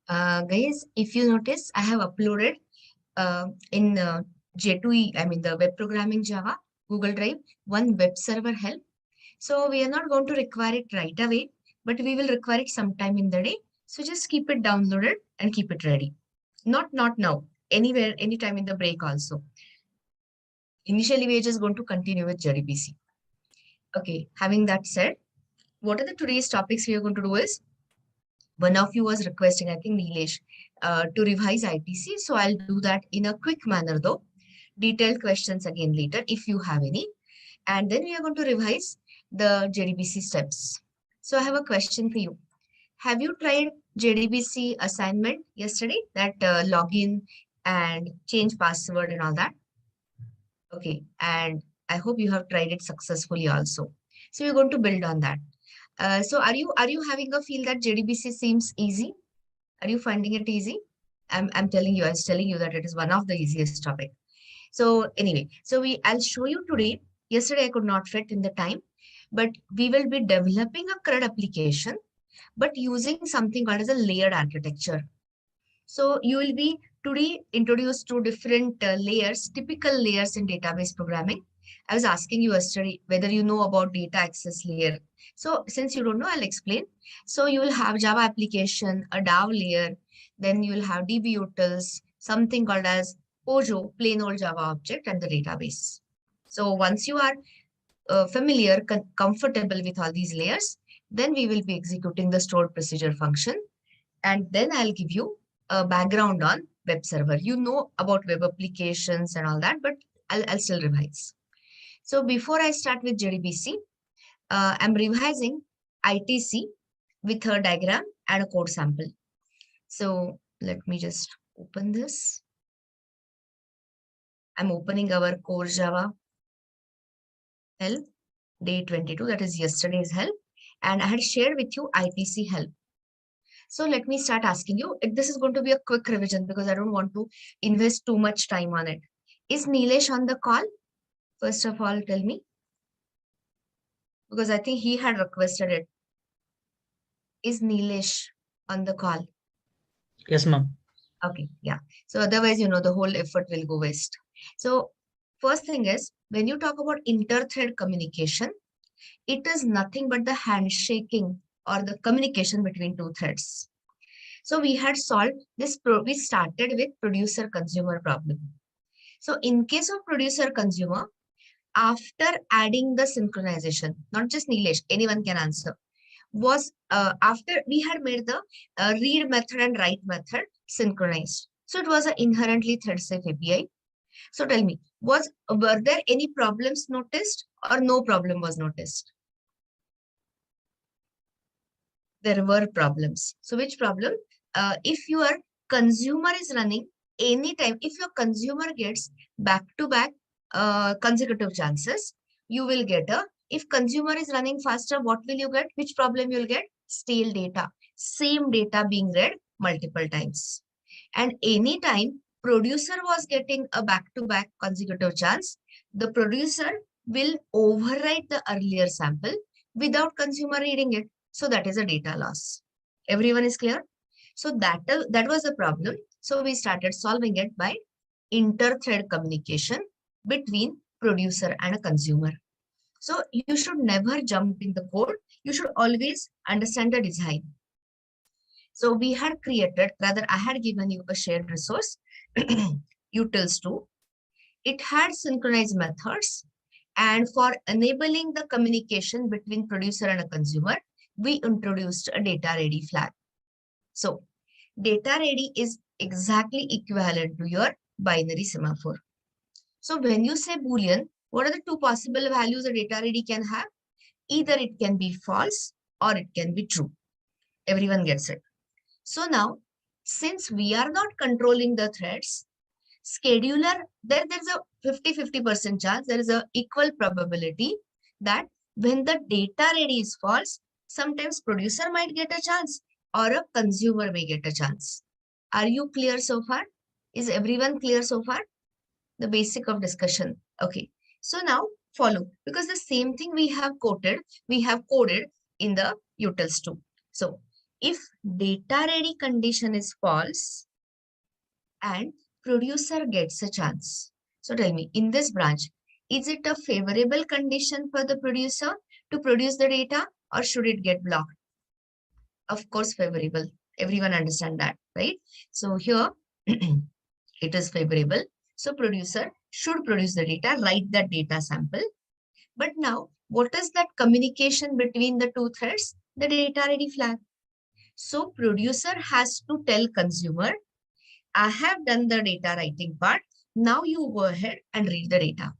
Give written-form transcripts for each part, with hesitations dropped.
Guys, if you notice, I have uploaded in J2E, I mean the web programming Java, Google Drive, one web server help. So we are not going to require it right away, but we will require it sometime in the day. So just keep it downloaded and keep it ready. Not now, anywhere, anytime in the break also. Initially, we are just going to continue with JDBC. Okay, having that said, what are the today's topics we are going to do is, one of you was requesting, I think Nilesh, to revise ITC. So I'll do that in a quick manner though. Detailed questions again later if you have any. And then we are going to revise the JDBC steps. So I have a question for you. Have you tried JDBC assignment yesterday, that login and change password and all that? Okay, and I hope you have tried it successfully also. So we're going to build on that. So are you having a feel that JDBC seems easy? Are you finding it easy? I'm telling you, I was telling you that it is one of the easiest topic. So anyway, I'll show you today. Yesterday I could not fit in the time, but we will be developing a CRUD application, but using something called as a layered architecture. So you will be today introduced to different layers, typical layers in database programming. I was asking you yesterday whether you know about data access layer. So since you don't know, I'll explain. So you will have Java application, a DAO layer, then you will have DB utils, something called as POJO, plain old Java object, and the database. So once you are familiar, comfortable with all these layers, then we will be executing the stored procedure function. And then I'll give you a background on web server. You know about web applications and all that, but I'll still revise. So before I start with JDBC, I'm revising ITC with a diagram and a code sample. So let me just open this. I'm opening our core Java help day 22, that is yesterday's help, and I had shared with you ITC help. So let me start asking you, this is going to be a quick revision because I don't want to invest too much time on it. Is Nilesh on the call? First of all, tell me, because I think he had requested it. Is Nilesh on the call? Yes, ma'am. Okay, yeah. So otherwise, the whole effort will go waste. So first thing is, when you talk about inter-thread communication, it is nothing but the handshaking or the communication between two threads. So we had solved this, we started with producer-consumer problem. So in case of producer-consumer, after adding the synchronization, not just Nilesh, anyone can answer, was after we had made the read method and write method synchronized. So it was an inherently thread-safe API. So tell me, were there any problems noticed or no problem was noticed? There were problems. So which problem? If your consumer is running anytime, if your consumer gets back-to-back consecutive chances, you will get if consumer is running faster, what will you get? Which problem you'll get? Stale data. Same data being read multiple times. And anytime producer was getting a back-to-back consecutive chance, the producer will overwrite the earlier sample without consumer reading it. So that is a data loss. Everyone is clear? So that was the problem. So we started solving it by inter-thread communication between producer and a consumer. So you should never jump in the code. You should always understand the design. So we had created, rather I had given you a shared resource, utils2. It had synchronized methods. And for enabling the communication between producer and a consumer, we introduced a data ready flag. So data ready is exactly equivalent to your binary semaphore. So when you say Boolean, what are the two possible values a data ready can have? Either it can be false or it can be true. Everyone gets it. So now, since we are not controlling the threads, scheduler, there's a 50-50% chance, there is a equal probability that when the data ready is false, sometimes producer might get a chance or a consumer may get a chance. Are you clear so far? Is everyone clear so far? The basic of discussion. Okay. So now follow, because the same thing we have coded in the utils2. So if data ready condition is false and producer gets a chance. So tell me, in this branch, is it a favorable condition for the producer to produce the data or should it get blocked? Of course, favorable. Everyone understand that, right? So here, it is favorable. So producer should produce the data, write that data sample. But now, what is that communication between the two threads? The data ready flag. So producer has to tell consumer, I have done the data writing part. Now you go ahead and read the data.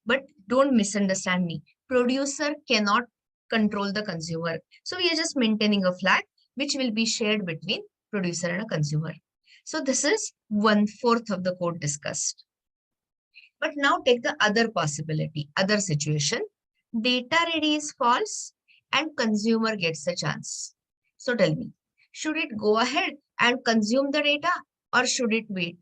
But don't misunderstand me. Producer cannot control the consumer. So we are just maintaining a flag which will be shared between producer and a consumer. So this is 1/4 of the code discussed. But now take the other possibility, other situation. Data ready is false and consumer gets a chance. So tell me, should it go ahead and consume the data or should it wait?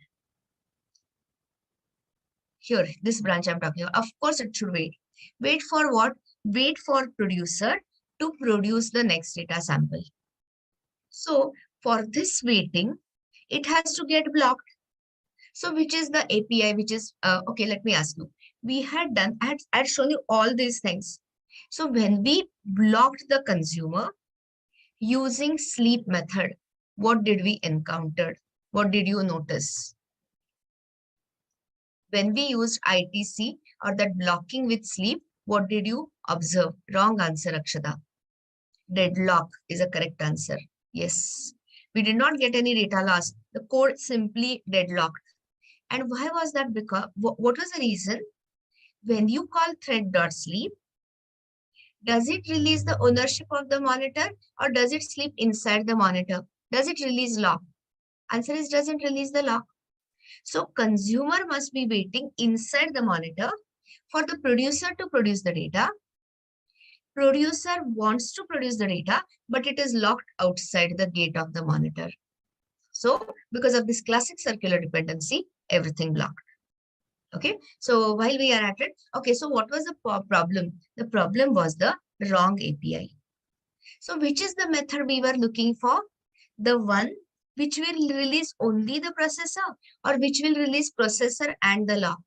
Here, this branch I'm talking about, of course it should wait. Wait for what? Wait for producer to produce the next data sample. So for this waiting, it has to get blocked. So which is the API, which is, okay, let me ask you. We had done, I had shown you all these things. So when we blocked the consumer using sleep method, what did we encounter? What did you notice? When we used ITC or that blocking with sleep, what did you observe? Wrong answer, Akshata. Deadlock is a correct answer. Yes. We did not get any data loss. The code simply deadlocked. And why was that? Because what was the reason? When you call thread.sleep, does it release the ownership of the monitor or does it sleep inside the monitor? Does it release lock? Answer is doesn't release the lock. So consumer must be waiting inside the monitor for the producer to produce the data. Producer wants to produce the data, but it is locked outside the gate of the monitor. So because of this classic circular dependency, everything blocked. Okay, so while we are at it, okay, so what was the problem? The problem was the wrong API. So which is the method we were looking for? The one which will release only the processor or which will release processor and the lock?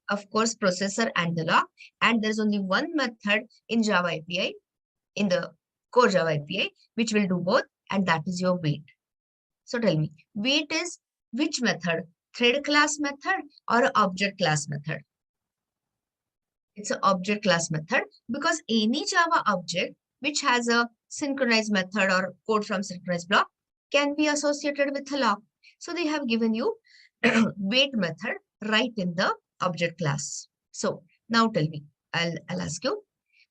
Of course, processor and the lock. And there's only one method in Java API, in the core Java API, which will do both, and that is your wait. So tell me, wait is which method? Thread class method or object class method? It's an object class method because any Java object which has a synchronized method or code from synchronized block can be associated with a lock. So they have given you wait method right in the object class. So now tell me, I'll ask you,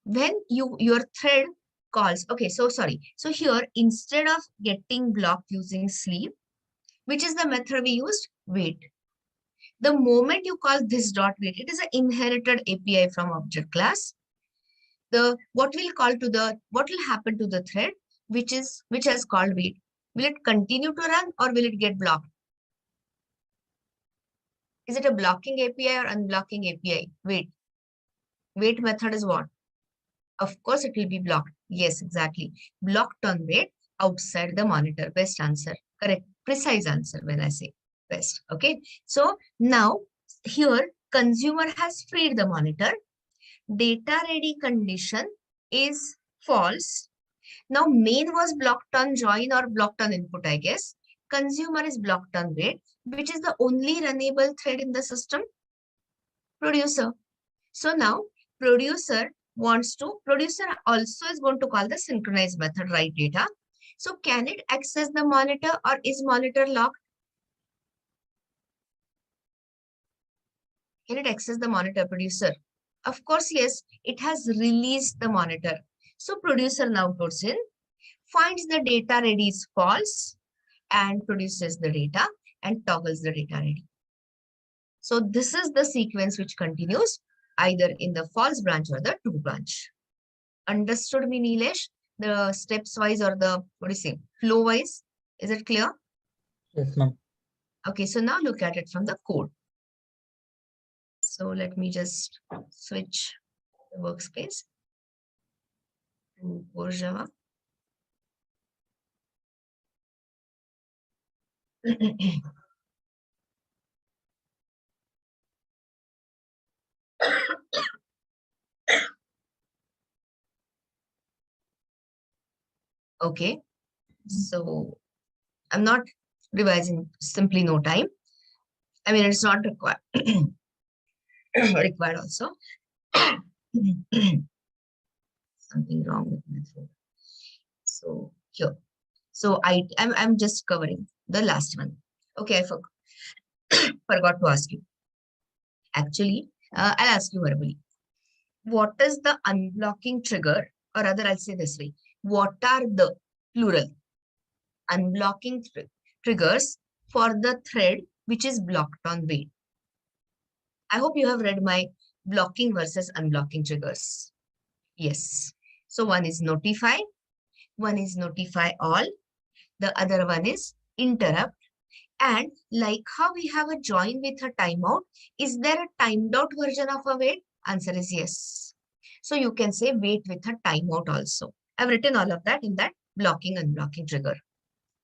when your thread calls, okay, so sorry. So here, instead of getting blocked using sleep, which is the method we used? Wait. The moment you call this dot wait, it is an inherited API from object class. What will happen to the thread which has called wait? Will it continue to run or will it get blocked? Is it a blocking API or unblocking API? Wait method is what? Of course, it will be blocked. Yes, exactly. Blocked on wait outside the monitor. Best answer. Correct. Precise answer when I say best. Okay. So now here consumer has freed the monitor. Data ready condition is false. Now main was blocked on join or blocked on input, I guess. Consumer is blocked on wait, which is the only runnable thread in the system. Producer. So now producer also is going to call the synchronize method write data. So can it access the monitor or is monitor locked? Can it access the monitor, producer? Of course, yes, it has released the monitor. So producer now goes in, finds the data ready is false and produces the data and toggles the data ready. So this is the sequence which continues either in the false branch or the true branch. Understood me, Nilesh? The steps wise or the, what do you say, flow wise? Is it clear? Yes, ma'am. Okay, so now look at it from the code. So let me just switch the workspace to core Java. Okay, so I'm not revising, simply no time. I mean, it's not required. Required also. Something wrong with my throat. So here. So I'm just covering the last one. Okay, I forgot to ask you. Actually, I'll ask you verbally. What is the unblocking trigger? Or rather, I'll say this way. What are the plural unblocking triggers for the thread which is blocked on wait? I hope you have read my blocking versus unblocking triggers. Yes. So one is notify all, the other one is interrupt. And like how we have a join with a timeout, is there a timed out version of a wait? Answer is yes. So you can say wait with a timeout also. I've written all of that in that blocking unblocking trigger.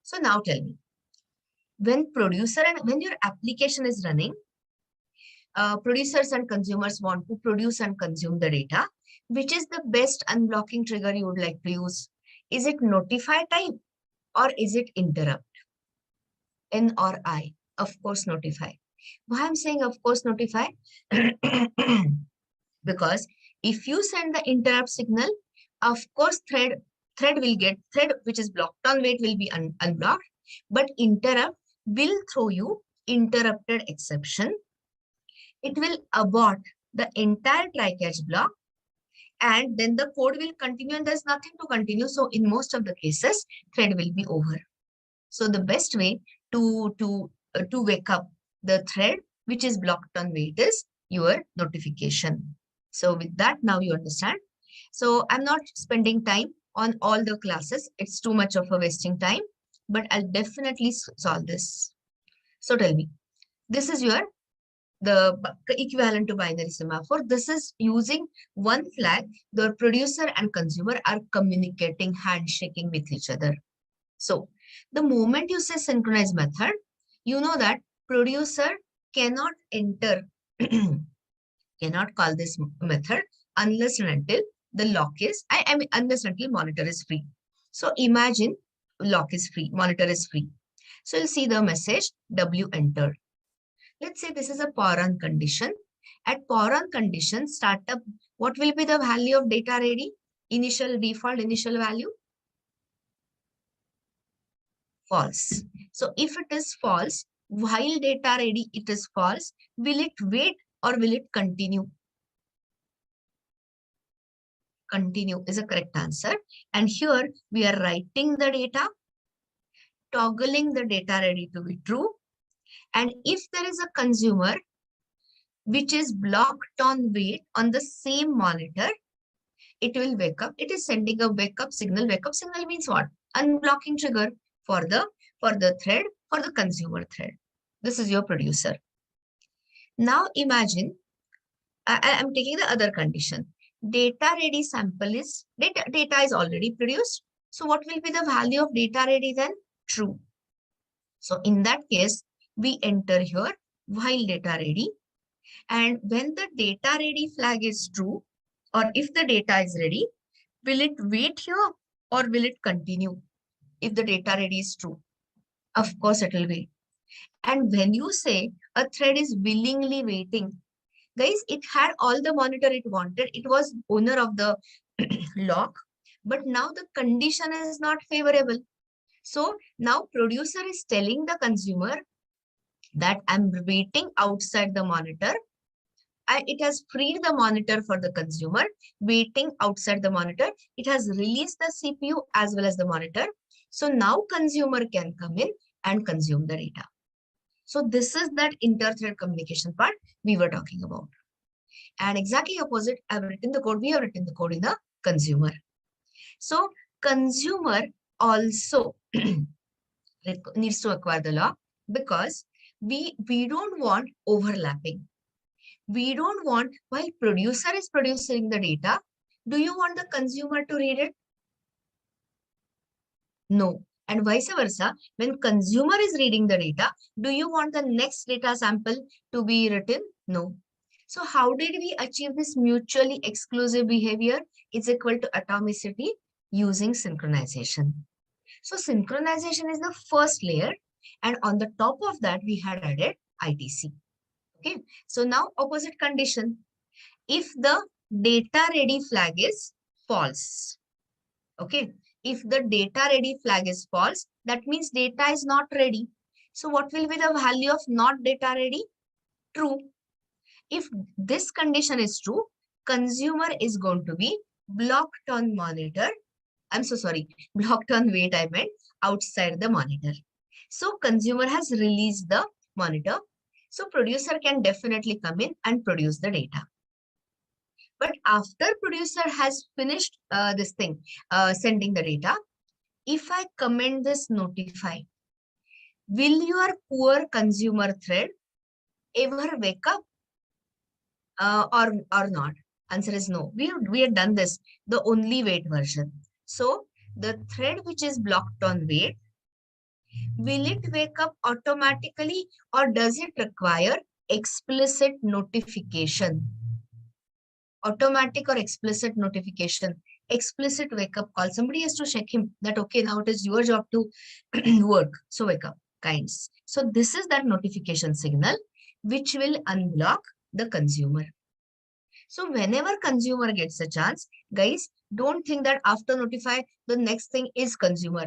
So now tell me, when producer and when your application is running, producers and consumers want to produce and consume the data, which is the best unblocking trigger you would like to use? Is it notify type or is it interrupt? N or I? Of course, notify. Why I'm saying of course notify? Because if you send the interrupt signal, of course thread will get thread which is blocked on wait will be unblocked, but interrupt will throw you interrupted exception. It will abort the entire try catch block, and then the code will continue and there's nothing to continue. So in most of the cases, thread will be over. So the best way to wake up the thread which is blocked on wait is your notification. So with that, now you understand. So I'm not spending time on all the classes. It's too much of a wasting time, but I'll definitely solve this. So tell me, this is the equivalent to binary semaphore. This is using one flag. The producer and consumer are communicating, handshaking with each other. So the moment you say synchronize method, you know that producer cannot enter, cannot call this method unless and until the lock is, I mean, unless and until monitor is free. So imagine lock is free, monitor is free. So you'll see the message W entered. Let's say this is a power on condition. At power on condition, startup, what will be the value of data ready? Default initial value? False. So if it is false, while data ready, it is false. Will it wait or will it continue? Continue is a correct answer. And here we are writing the data, toggling the data ready to be true. And if there is a consumer which is blocked on wait on the same monitor, it will wake up. It is sending a wake up signal. Wake up signal means what? Unblocking trigger for the thread, for the consumer thread. This is your producer. Now imagine, I'm taking the other condition. Data ready sample is, data is already produced. So what will be the value of data ready then? True. So in that case, we enter here while data ready. And when the data ready flag is true, or if the data is ready, will it wait here or will it continue? If the data ready is true, of course it will wait. And when you say a thread is willingly waiting, guys, it had all the monitor it wanted. It was owner of the lock, but now the condition is not favorable. So now producer is telling the consumer that I'm waiting outside the monitor. It has freed the monitor for the consumer, waiting outside the monitor. It has released the CPU as well as the monitor. So now consumer can come in and consume the data. So this is that inter-thread communication part we were talking about. And exactly opposite, I've written the code, we have written the code in the consumer. So consumer also needs to acquire the lock because we don't want overlapping. We don't want, while producer is producing the data, do you want the consumer to read it? No. And vice versa, when consumer is reading the data, do you want the next data sample to be written? No. So how did we achieve this mutually exclusive behavior? It's equal to atomicity using synchronization. So synchronization is the first layer. And on the top of that, we had added ITC. Okay. So now opposite condition. If the data ready flag is false. Okay. If the data ready flag is false, that means data is not ready. So what will be the value of not data ready? True. If this condition is true, consumer is going to be blocked on monitor. I'm so sorry, blocked on wait, I meant outside the monitor. So consumer has released the monitor. So producer can definitely come in and produce the data. But after producer has finished this thing, sending the data, if I comment this notify, will your poor consumer thread ever wake up or not? Answer is no. We have done this, the only wait version. So the thread which is blocked on wait, will it wake up automatically or does it require explicit notification? Automatic or explicit notification? Explicit wake up call. Somebody has to check him that, okay, now it is your job to work. So wake up, kinds. So this is that notification signal which will unblock the consumer. So whenever consumer gets a chance, guys, don't think that after notify, the next thing is consumer.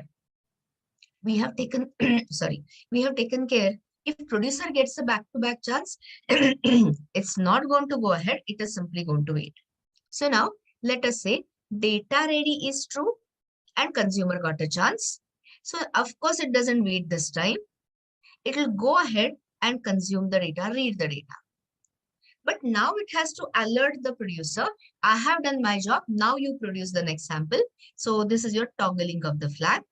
We have taken, sorry, we have taken care. If producer gets a back-to-back chance, it's not going to go ahead. It is simply going to wait. So now let us say data ready is true and consumer got a chance. So of course it doesn't wait this time. It will go ahead and consume the data, read the data. But now it has to alert the producer. I have done my job. Now you produce the next sample. So this is your toggling of the flag.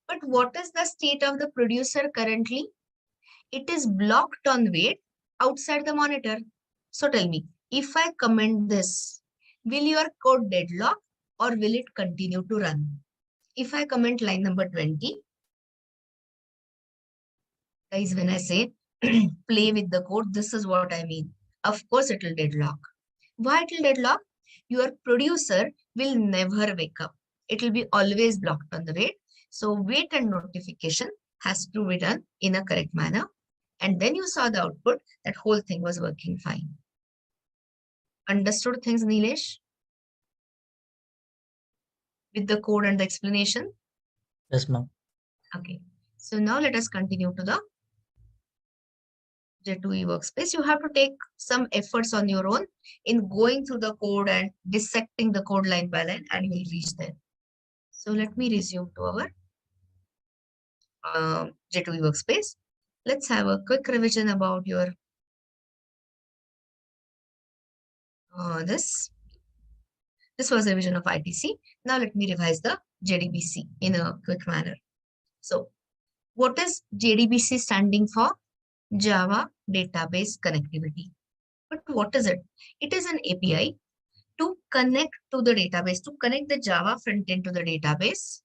But what is the state of the producer currently? It is blocked on wait outside the monitor. So tell me, if I comment this, will your code deadlock or will it continue to run? If I comment line number 20, guys, when I say play with the code, this is what I mean. Of course, it will deadlock. Why it will deadlock? Your producer will never wake up. It will be always blocked on the wait. So wait and notification has to be done in a correct manner. And then you saw the output, that whole thing was working fine. Understood things, Nilesh? With the code and the explanation? Yes, ma'am. Okay. So now let us continue to the J2E workspace. You have to take some efforts on your own in going through the code and dissecting the code line by line, and you will reach there. So let me resume to our J2E workspace. Let's have a quick revision about your this. This was a revision of ITC. Now let me revise the JDBC in a quick manner. So what is JDBC standing for? Java Database Connectivity. But what is it? It is an API to connect to the database, to connect the Java front end to the database,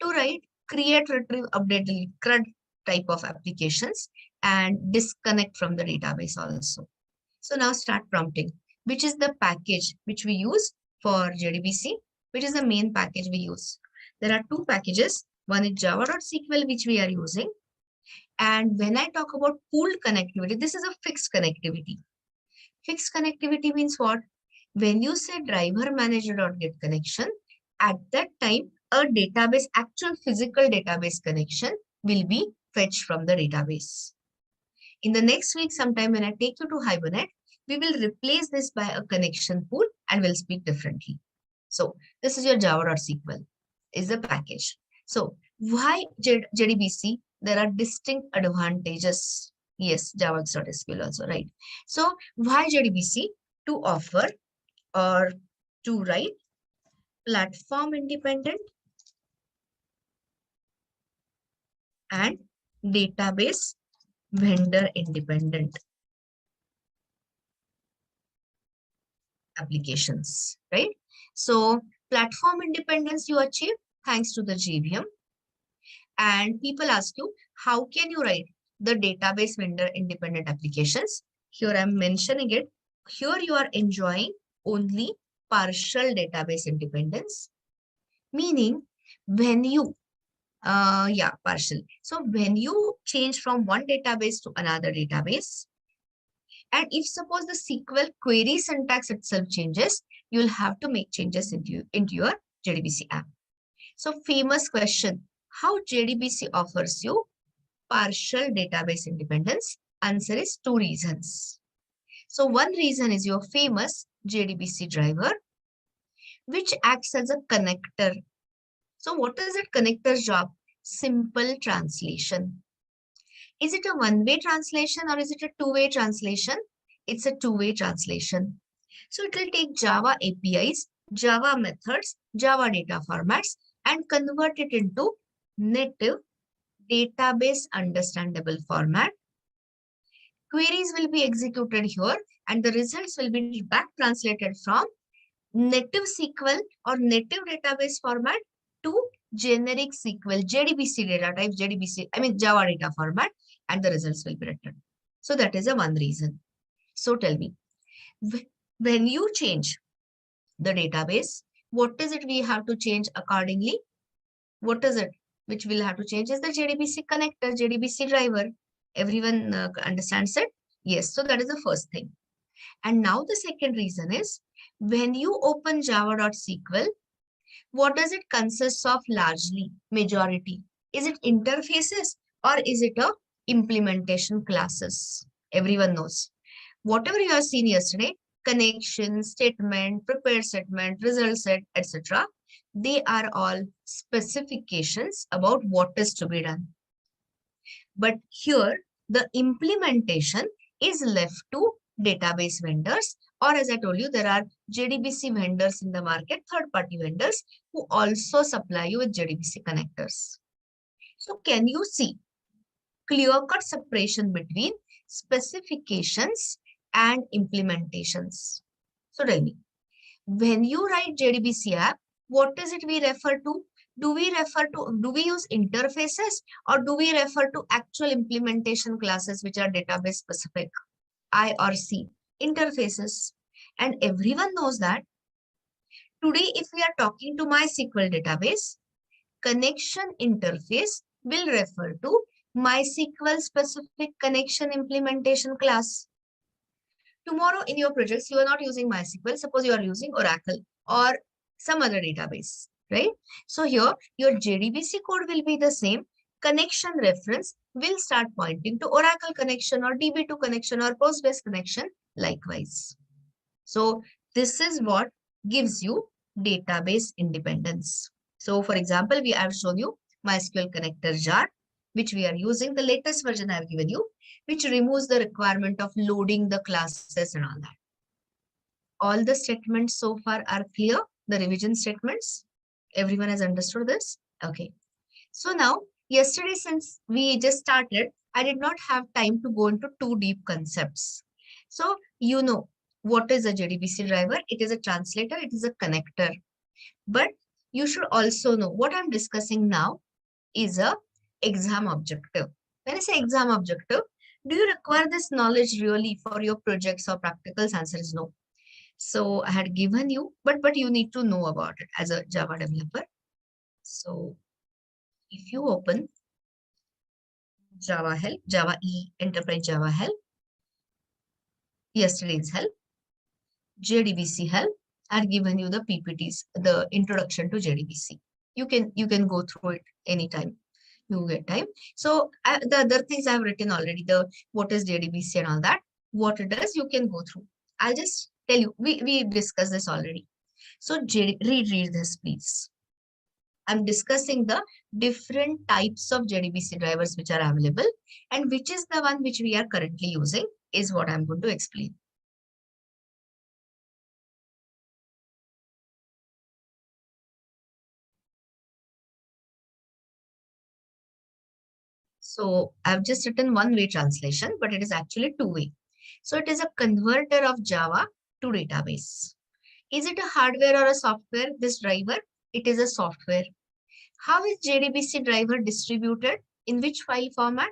to write, create, retrieve, update, delete, CRUD type of applications, and disconnect from the database also. So now start prompting, which is the package which we use for JDBC, which is the main package we use. There are two packages. One is java.sql, which we are using. And when I talk about pooled connectivity, this is a fixed connectivity. Fixed connectivity means what? When you say driver manager.get connection, at that time, a database, actual physical database connection will be fetched from the database. In the next week, sometime when I take you to Hibernate, we will replace this by a connection pool and we'll speak differently. So this is your java.sql is the package. So why JDBC? There are distinct advantages. Yes, java.sql also, right? So why JDBC? To offer or to write platform independent and database vendor independent applications, right? So platform independence you achieve thanks to the JVM. And people ask you, how can you write the database vendor independent applications? Here I'm mentioning it. Here you are enjoying only partial database independence, meaning when you, partial. So when you change from one database to another database, and if suppose the SQL query syntax itself changes, you'll have to make changes into your JDBC app. So famous question, how JDBC offers you partial database independence? Answer is two reasons. So one reason is your famous JDBC driver, which acts as a connector. So what is that connector's job? Simple translation. Is it a one-way translation or is it a two-way translation? It's a two-way translation. So it will take Java APIs, Java methods, Java data formats, and convert it into native database understandable format. Queries will be executed here and the results will be back translated from native SQL or native database format to generic SQL, JDBC data type, Java data format, and the results will be returned. So that is a one reason. So tell me, when you change the database, what is it we have to change accordingly? What is it which we'll have to change is the JDBC connector, JDBC driver. Everyone understands it? Yes, so that is the first thing. And now the second reason is, when you open java.sql, what does it consist of largely, majority? Is it interfaces or is it a implementation classes? Everyone knows. Whatever you have seen yesterday, connection, statement, prepare statement, result set, etc. They are all specifications about what is to be done. But here, the implementation is left to database vendors, or as I told you, there are JDBC vendors in the market, third-party vendors who also supply you with JDBC connectors. So can you see clear-cut separation between specifications and implementations? So tell me, when you write JDBC app, what is it we refer to? Do we use interfaces or do we refer to actual implementation classes which are database specific? I or C, interfaces. And everyone knows that today, if we are talking to MySQL database, connection interface will refer to MySQL specific connection implementation class. Tomorrow in your projects, you are not using MySQL. Suppose you are using Oracle or some other database, right? So here, your JDBC code will be the same. Connection reference will start pointing to Oracle connection or DB2 connection or Postgres connection likewise. So this is what gives you database independence. So for example, we have shown you MySQL connector jar, which we are using. The latest version I have given you, which removes the requirement of loading the classes and all that. All the statements so far are clear, the revision statements. Everyone has understood this? Okay. So now, yesterday, since we just started, I did not have time to go into too deep concepts. So you know what is a JDBC driver? It is a translator, it is a connector. But you should also know what I'm discussing now is a exam objective. When I say exam objective, do you require this knowledge really for your projects or practicals? Answer is no. So I had given you, but you need to know about it as a Java developer. So if you open Java help, Java E, Enterprise Java help, yesterday's help, JDBC help, I've given you the PPTs, the introduction to JDBC. You can go through it anytime you get time. So the other things I've written already, the what is JDBC and all that, what it does, you can go through. I'll just tell you, we discussed this already. So read this, please. I'm discussing the different types of JDBC drivers which are available and which is the one which we are currently using is what I'm going to explain. So I've just written one-way translation, but it is actually two-way. So it is a converter of Java to database. Is it a hardware or a software, this driver? It is a software. How is JDBC driver distributed? In which file format?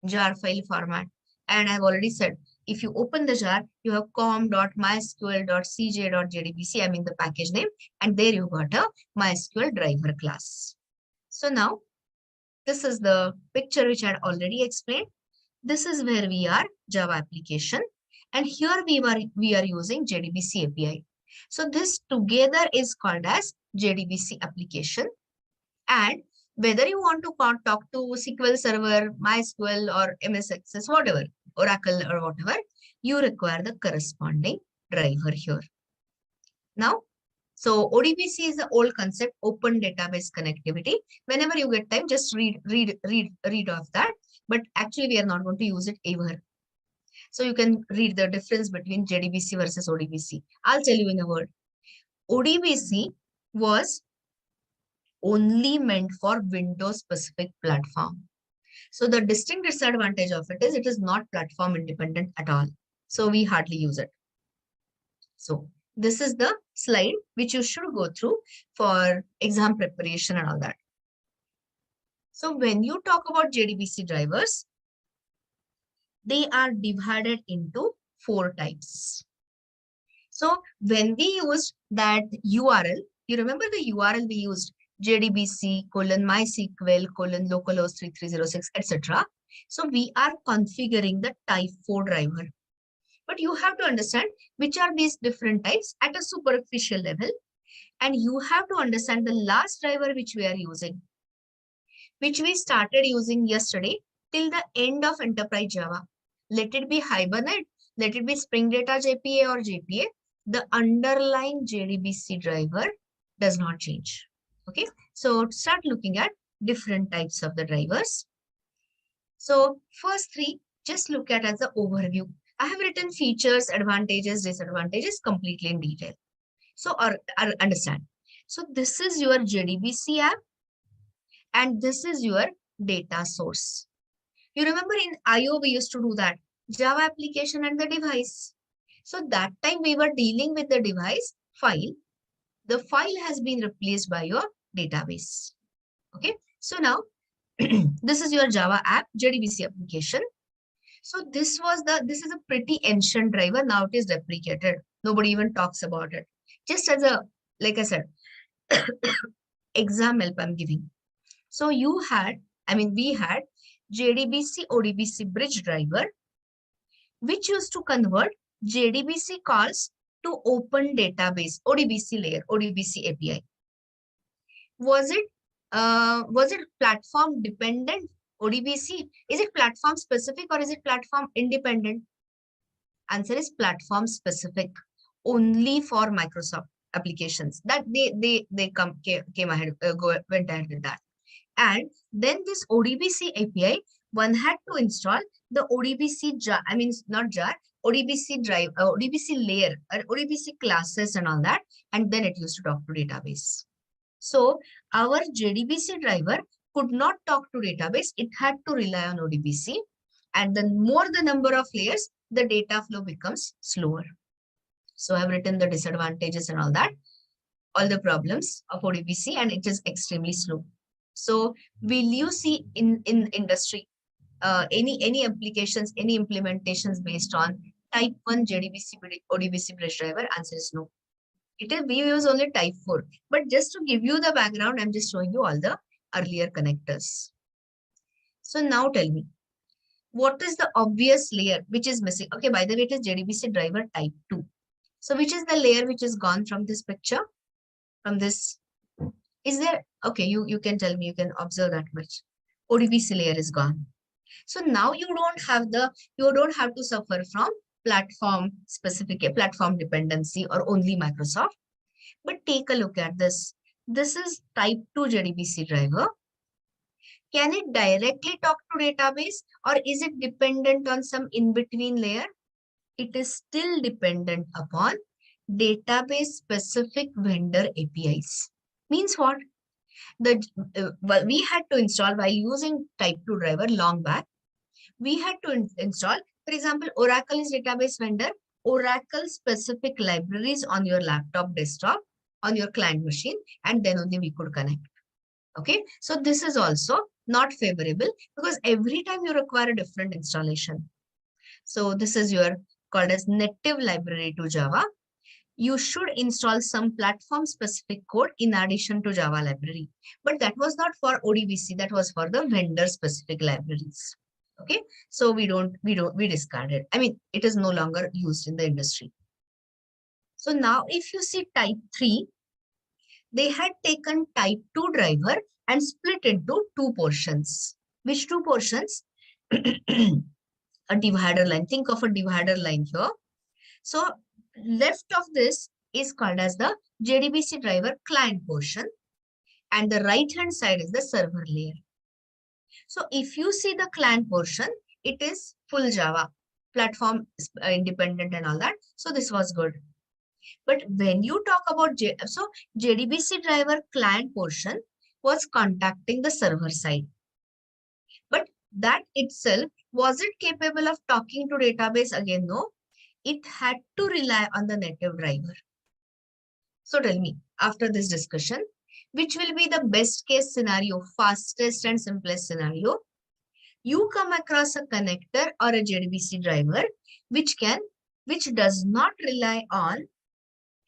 Jar file format. And I've already said, if you open the jar, you have com.mysql.cj.jdbc, I mean the package name, and there you got a MySQL driver class. So now, this is the picture which I had already explained. This is where we are, Java application. And here we are using JDBC API. So this together is called as JDBC application. And whether you want to talk to SQL Server, MySQL or MS Access, whatever, Oracle or whatever, you require the corresponding driver here. Now, so ODBC is the old concept, open database connectivity. Whenever you get time, just read off that. But actually, we are not going to use it ever. So you can read the difference between JDBC versus ODBC. I'll tell you in a word. ODBC was only meant for Windows specific platform. So the distinct disadvantage of it is not platform independent at all. So we hardly use it. So this is the slide which you should go through for exam preparation and all that. So when you talk about JDBC drivers, they are divided into 4 types. So when we used that URL, you remember the URL we used, JDBC :MySQL :localhost 3306, etc. So we are configuring the type 4 driver. But you have to understand which are these different types at a superficial level. And you have to understand the last driver which we are using, which we started using yesterday till the end of Enterprise Java. Let it be Hibernate, let it be Spring Data JPA or JPA, the underlying JDBC driver does not change. Okay, so start looking at different types of the drivers. So first 3, just look at as an overview. I have written features, advantages, disadvantages completely in detail. So understand. So this is your JDBC app and this is your data source. You remember in IO we used to do that, Java application and the device. So that time we were dealing with the device file. The file has been replaced by your database. Okay, so now this is your Java app, JDBC application. So this is a pretty ancient driver. Now it is deprecated. Nobody even talks about it. Just as a, like I said, exam help I'm giving. So we had JDBC ODBC bridge driver, which used to convert JDBC calls to open database, ODBC layer, ODBC API. Was it platform dependent ODBC? Is it platform specific or is it platform independent? Answer is platform specific, only for Microsoft applications. That they came ahead, went ahead with that. And then this ODBC API, one had to install the ODBC jar, ODBC drive, ODBC layer, ODBC classes and all that. And then it used to talk to database. So our JDBC driver could not talk to database. It had to rely on ODBC. And then more the number of layers, the data flow becomes slower. So I've written the disadvantages and all that, all the problems of ODBC, and it is extremely slow. So will you see in industry any applications, any implementations based on type 1 JDBC ODBC bridge driver? Answer is no. We use only type 4. But just to give you the background, I'm just showing you all the earlier connectors. So now tell me, what is the obvious layer which is missing? Okay, by the way, it is JDBC driver type 2. So which is the layer which is gone from this picture? From this, is there? Okay, you can tell me, you can observe that much. ODBC layer is gone. So now you don't have to suffer from platform specific, platform dependency or only Microsoft. But take a look at this. This is type 2 JDBC driver. Can it directly talk to database or is it dependent on some in-between layer? It is still dependent upon database specific vendor APIs. Means what? We had to install, while using type 2 driver long back, we had to install, for example, Oracle is database vendor, Oracle specific libraries on your laptop, desktop, on your client machine, and then only we could connect. Okay, so this is also not favorable because every time you require a different installation. So this is your called as native library to Java. You should install some platform specific code in addition to Java library. But that was not for ODBC, that was for the vendor specific libraries. Okay, so we discard it. I mean, it is no longer used in the industry. So now if you see type 3, they had taken type 2 driver and split into two portions. Which two portions? A divider line. Think of a divider line here. So left of this is called as the JDBC driver client portion, and the right hand side is the server layer. So if you see the client portion, it is full Java, platform independent and all that. So this was good. But when you talk about JDBC driver client portion was contacting the server side. But that itself, was it capable of talking to database? Again, no. It had to rely on the native driver. So tell me, after this discussion, which will be the best case scenario, fastest and simplest scenario? You come across a connector or a JDBC driver, which does not rely on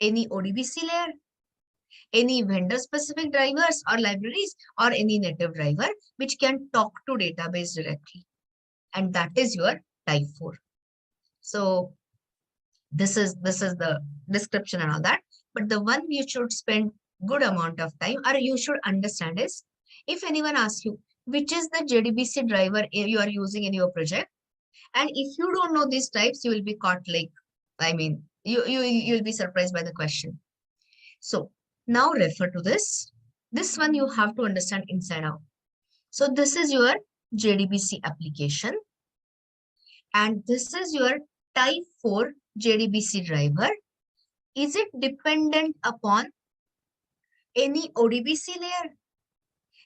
any ODBC layer, any vendor specific drivers or libraries, or any native driver, which can talk to database directly. And that is your type 4. So this is the description and all that. But the one you should spend good amount of time, or you should understand is, if anyone asks you, which is the JDBC driver you are using in your project, and if you don't know these types, you will be caught like, I mean, you'll be surprised by the question. So now refer to this. This one you have to understand inside out. So this is your JDBC application, and this is your type 4 JDBC driver. Is it dependent upon any ODBC layer,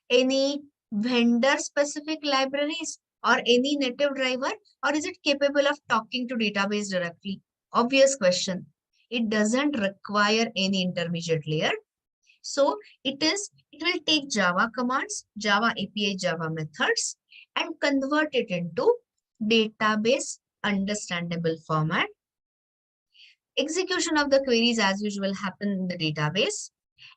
any vendor specific libraries, or any native driver, or is it capable of talking to database directly? Obvious question. It doesn't require any intermediate layer. So it will take Java commands, Java API, Java methods, and convert it into database understandable format. Execution of the queries as usual happen in the database,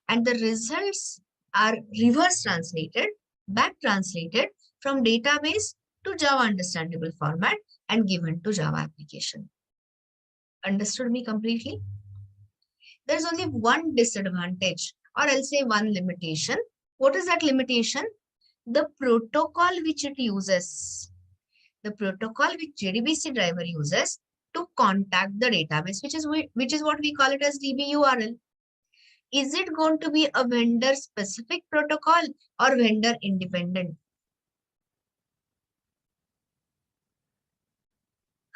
and the results are reverse translated, back translated from database to Java understandable format and given to Java application. Understood me completely? There's only one disadvantage, or I'll say one limitation. What is that limitation? The protocol which it uses, the protocol which JDBC driver uses to contact the database, which is what we call it as DB-URL. Is it going to be a vendor specific protocol or vendor independent?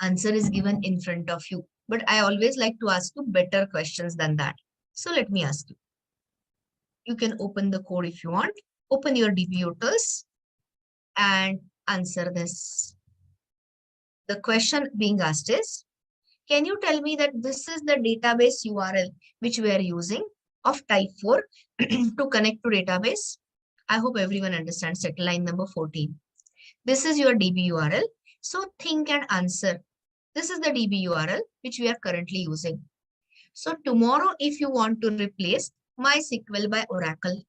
Answer is given in front of you, but I always like to ask you better questions than that. So let me ask you. You can open the code if you want. Open your DB-UTLs and answer this. The question being asked is, can you tell me that this is the database URL which we are using of type 4 to connect to database? I hope everyone understands it. Line number 14. This is your DB URL. So think and answer. This is the DB URL which we are currently using. So tomorrow, if you want to replace MySQL by Oracle,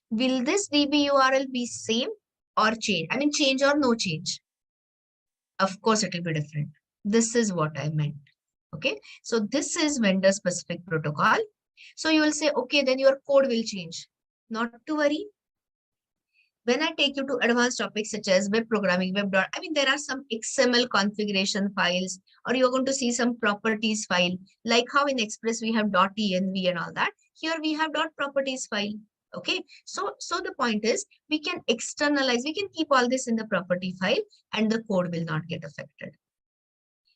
will this DB URL be same or change? I mean, change or no change? Of course, it will be different. This is what I meant. Okay, so this is vendor specific protocol. So you will say, okay, then your code will change. Not to worry. When I take you to advanced topics such as web programming, there are some XML configuration files, or you're going to see some properties file, like how in Express we have .env and all that. Here we have .properties file. Okay, so the point is, we can externalize, we can keep all this in the property file and the code will not get affected.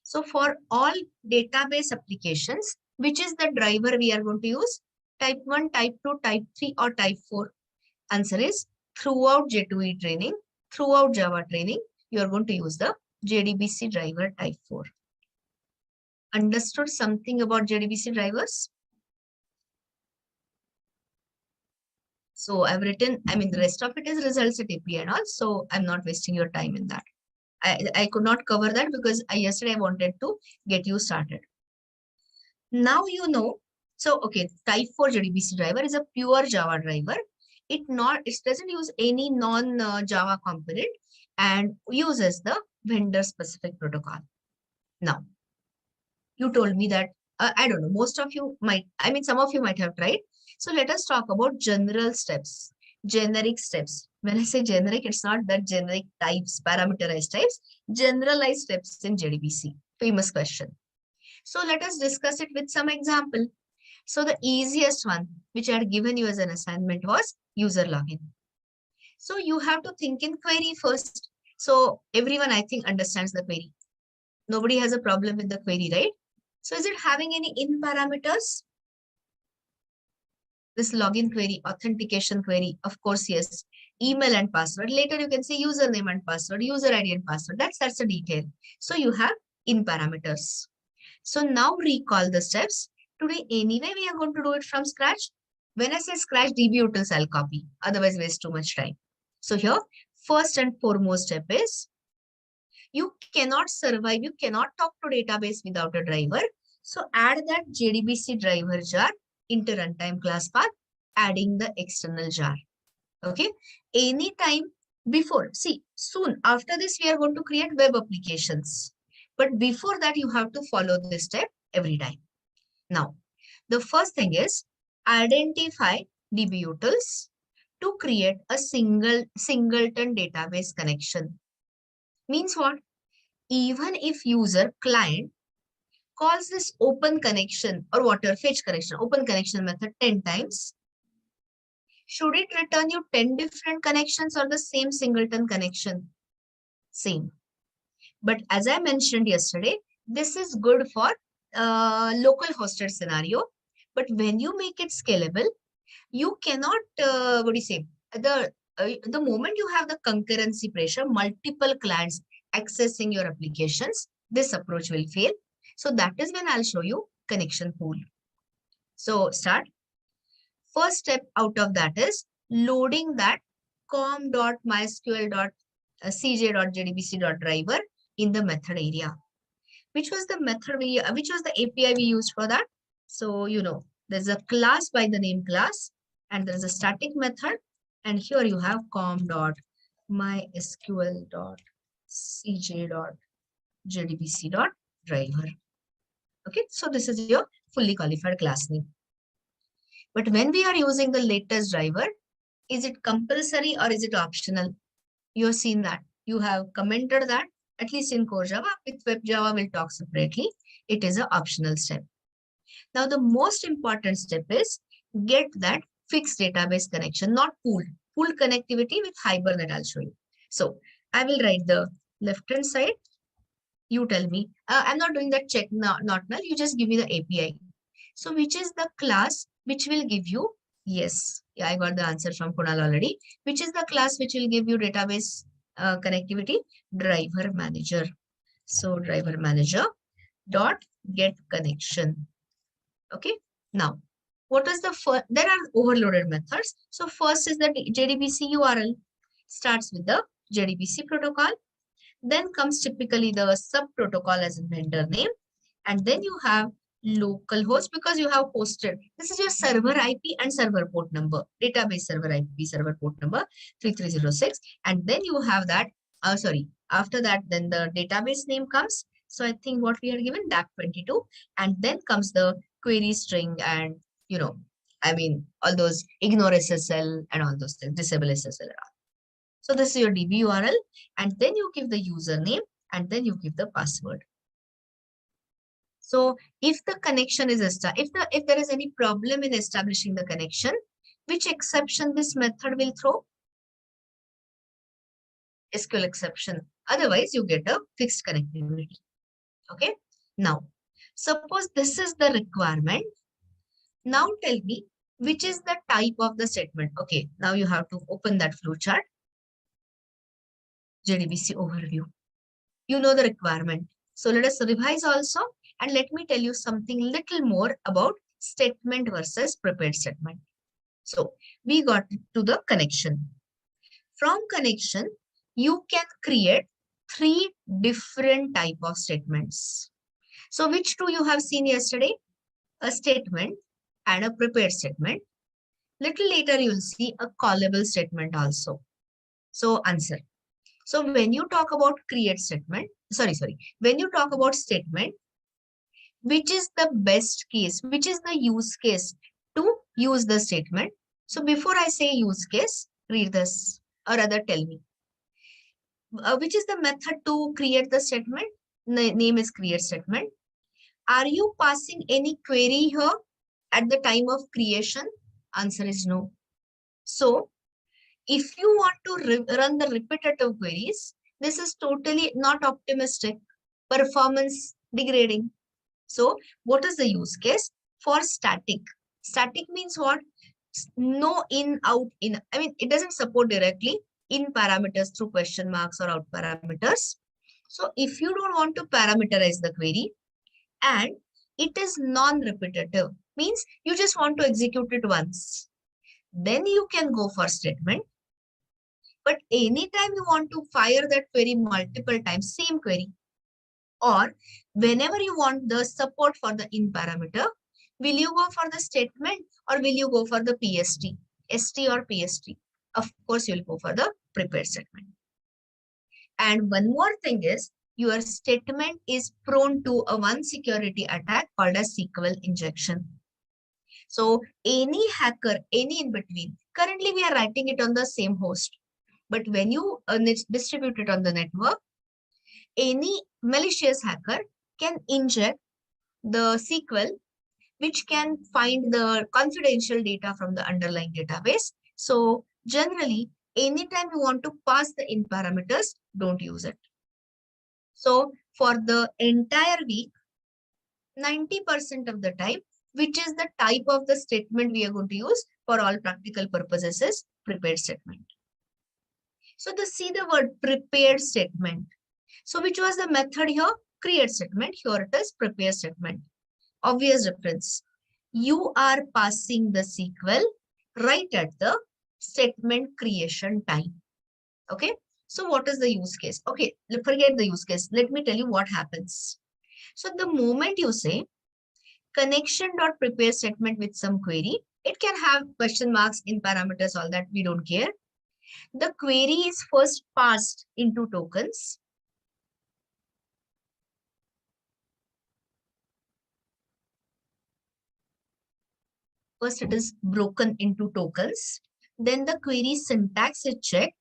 So for all database applications, which is the driver we are going to use? Type 1, type 2, type 3, or type 4? Answer is, throughout J2E training, throughout Java training, you are going to use the JDBC driver type 4. Understood something about JDBC drivers? So I've written, I mean, the rest of it is results at API and all. So I'm not wasting your time in that. I could not cover that because yesterday I wanted to get you started. Now you know. So, okay, type 4 JDBC driver is a pure Java driver. It doesn't use any non-Java component and uses the vendor specific protocol. Now, you told me that, I don't know, most of you might, I mean, some of you might have tried. So let us talk about general steps, generic steps. When I say generic, it's not that generic types, parameterized types, generalized steps in JDBC. Famous question. So let us discuss it with some example. So the easiest one, which I had given you as an assignment, was user login. So you have to think in query first. So everyone, I think, understands the query. Nobody has a problem with the query, right? So is it having any in parameters? This login query, authentication query, of course, yes. Email and password. Later you can say username and password, user ID and password. That's a detail. So you have in parameters. So now recall the steps. Today, anyway, we are going to do it from scratch. When I say scratch, DB utils I'll copy. Otherwise, waste too much time. So here, first and foremost step is, you cannot survive, you cannot talk to database without a driver. So add that JDBC driver jar into runtime class path, adding the external jar. Okay. Anytime before, see, soon after this, we are going to create web applications. But before that, you have to follow this step every time. Now, the first thing is identify DB utils to create a singleton database connection. Means what? Even if user client calls this open connection or whatever fetch connection, open connection method 10 times, should it return you 10 different connections or the same singleton connection? Same. But as I mentioned yesterday, this is good for local hosted scenario. But when you make it scalable, you cannot, what do you say, the moment you have the concurrency pressure, multiple clients accessing your applications, this approach will fail. So that is when I'll show you connection pool. So start. First step out of that is loading that com.mysql.cj.jdbc.driver in the method area. Which was the method which was the API we used for that? So, you know, there's a class by the name class, and there's a static method. And here you have com.mysql.cj.jdbc.driver. Okay, so this is your fully qualified class name. But when we are using the latest driver, is it compulsory or is it optional? You have seen that. You have commented that, at least in core Java. With web Java, we'll talk separately. It is an optional step. Now, the most important step is get that fixed database connection, not pooled. Pooled connectivity with Hibernate, I'll show you. So I will write the left-hand side. You tell me. I'm not doing that check, not null. You just give me the API. So which is the class which will give you, yes, yeah, I got the answer from Kunal already. Which is the class which will give you database connectivity? Driver manager. So driver manager dot get connection. Okay. Now, what is the first? There are overloaded methods. So first is the JDBC URL. Starts with the JDBC protocol. Then comes typically the sub protocol as a vendor name. And then you have local host because you have hosted. This is your server IP and server port number, database server IP, server port number 3306. And then you have that, after that, then the database name comes. So I think what we are given, DAC22. And then comes the query string and, you know, I mean, all those ignore SSL and all those things, disable SSL and all. So this is your DB URL. And then you give the username and then you give the password. So if the connection is established, if there is any problem in establishing the connection, which exception this method will throw? SQL exception. Otherwise, you get a fixed connectivity. Okay. Now, suppose this is the requirement. Now tell me which is the type of the statement. Okay. Now you have to open that flowchart. JDBC overview. You know the requirement. So let us revise also. And let me tell you something little more about statement versus prepared statement. So we got to the connection. From connection, you can create three different type of statements. So which two you have seen yesterday? A statement and a prepared statement. Little later, you'll see a callable statement also. So answer. So when you talk about create statement, when you talk about statement, which is the best case, which is the use case to use the statement? So before I say use case, read this or rather tell me. Which is the method to create the statement? Name is create statement. Are you passing any query here at the time of creation? Answer is no. So if you want to run the repetitive queries, this is totally not optimistic, performance degrading. So what is the use case for static? Static means what? No in, out, in. I mean, it doesn't support directly in parameters through question marks or out parameters. So if you don't want to parameterize the query and it is non-repetitive, means you just want to execute it once, then you can go for statement. But anytime you want to fire that query multiple times, same query, or whenever you want the support for the in parameter, will you go for the statement or will you go for the PST, ST or PST? Of course, you'll go for the prepared statement. And one more thing is, your statement is prone to a one security attack called as SQL injection. So any hacker, any in between, currently we are writing it on the same host. But when you distribute it on the network, any malicious hacker can inject the SQL, which can find the confidential data from the underlying database. So generally, anytime you want to pass the in parameters, don't use it. So for the entire week, 90% of the time, which is the type of the statement we are going to use for all practical purposes, is prepared statement. So see the word prepared statement. So which was the method here? Create statement. Here it is prepare statement. Obvious difference. You are passing the SQL right at the statement creation time. Okay. So what is the use case? Okay, forget the use case. Let me tell you what happens. So the moment you say connection.prepare statement with some query, it can have question marks in parameters, all that, we don't care. The query is first passed into tokens. First, it is broken into tokens. Then the query syntax is checked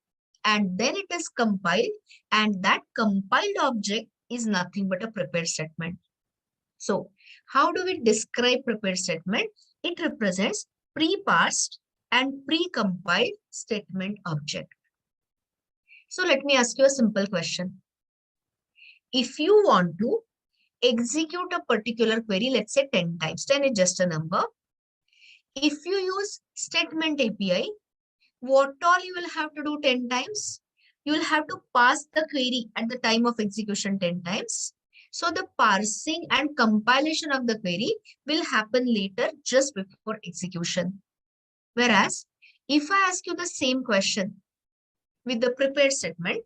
and then it is compiled, and that compiled object is nothing but a prepared statement. So how do we describe prepared statement? It represents pre-parsed and pre-compiled statement object. So let me ask you a simple question. If you want to execute a particular query, let's say 10 times, 10 is just a number. If you use statement API, what all you will have to do 10 times? You will have to pass the query at the time of execution 10 times. So the parsing and compilation of the query will happen later just before execution. Whereas if I ask you the same question with the prepared statement,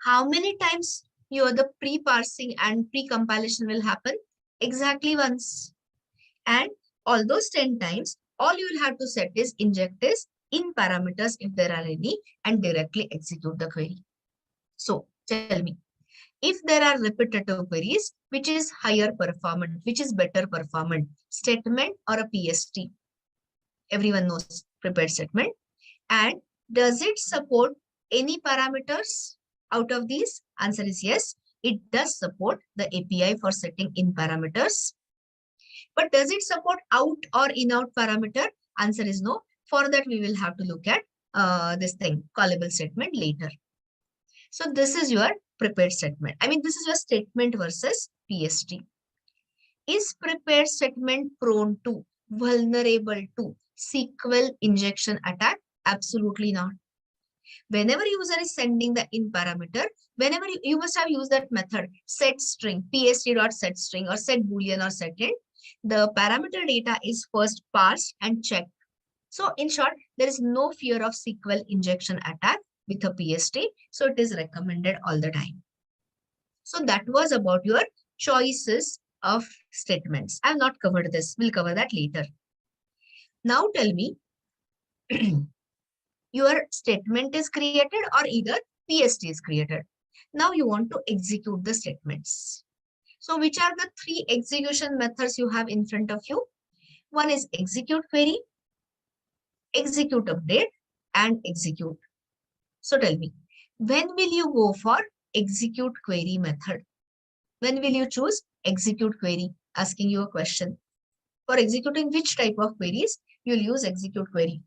how many times the pre-parsing and pre-compilation will happen? Exactly once. And all those 10 times, all you will have to set is inject is in parameters if there are any and directly execute the query. So tell me, if there are repetitive queries, which is higher performant, which is better performant, statement or a PST? Everyone knows prepared statement. And does it support any parameters out of these? Answer is yes. It does support the API for setting in parameters. But does it support out or in-out parameter? Answer is no. For that, we will have to look at this thing, callable statement later. So this is your prepared statement. I mean, this is your statement versus PST. Is prepared statement prone to, vulnerable to SQL injection attack? Absolutely not. Whenever user is sending the in parameter, whenever you must have used that method, set string, pst.set string or set boolean or set int, the parameter data is first parsed and checked. So in short, there is no fear of SQL injection attack with a PST. So it is recommended all the time. So that was about your choices of statements. I have not covered this. We'll cover that later. Now tell me, your statement is created or either PST is created. Now you want to execute the statements. So which are the three execution methods you have in front of you? One is execute query, execute update, and execute. So tell me, when will you go for execute query method? When will you choose execute query? Asking you a question. For executing which type of queries, you'll use execute query.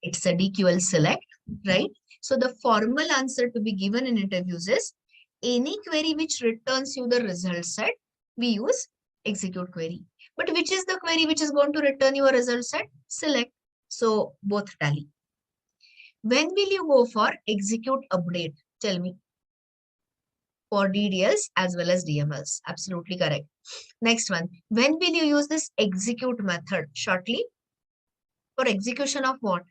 It's a DQL select, right? So the formal answer to be given in interviews is any query which returns you the result set, we use execute query. But which is the query which is going to return your result set? Select. So both tally. When will you go for execute update? Tell me. For DDLs as well as DMLs. Absolutely correct. Next one. When will you use this execute method? Shortly. For execution of what?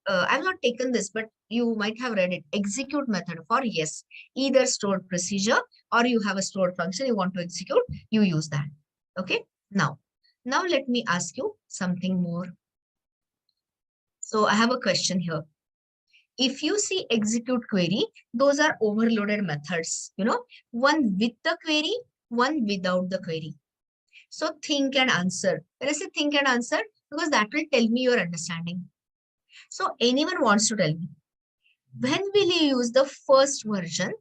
I've not taken this, but you might have read it. Execute method for yes, either stored procedure or you have a stored function you want to execute, you use that. Okay. Now let me ask you something more. So I have a question here. If you see execute query, those are overloaded methods, one with the query, one without the query. So think and answer. When I say think and answer, because that will tell me your understanding. So anyone wants to tell me, when will you use the first version?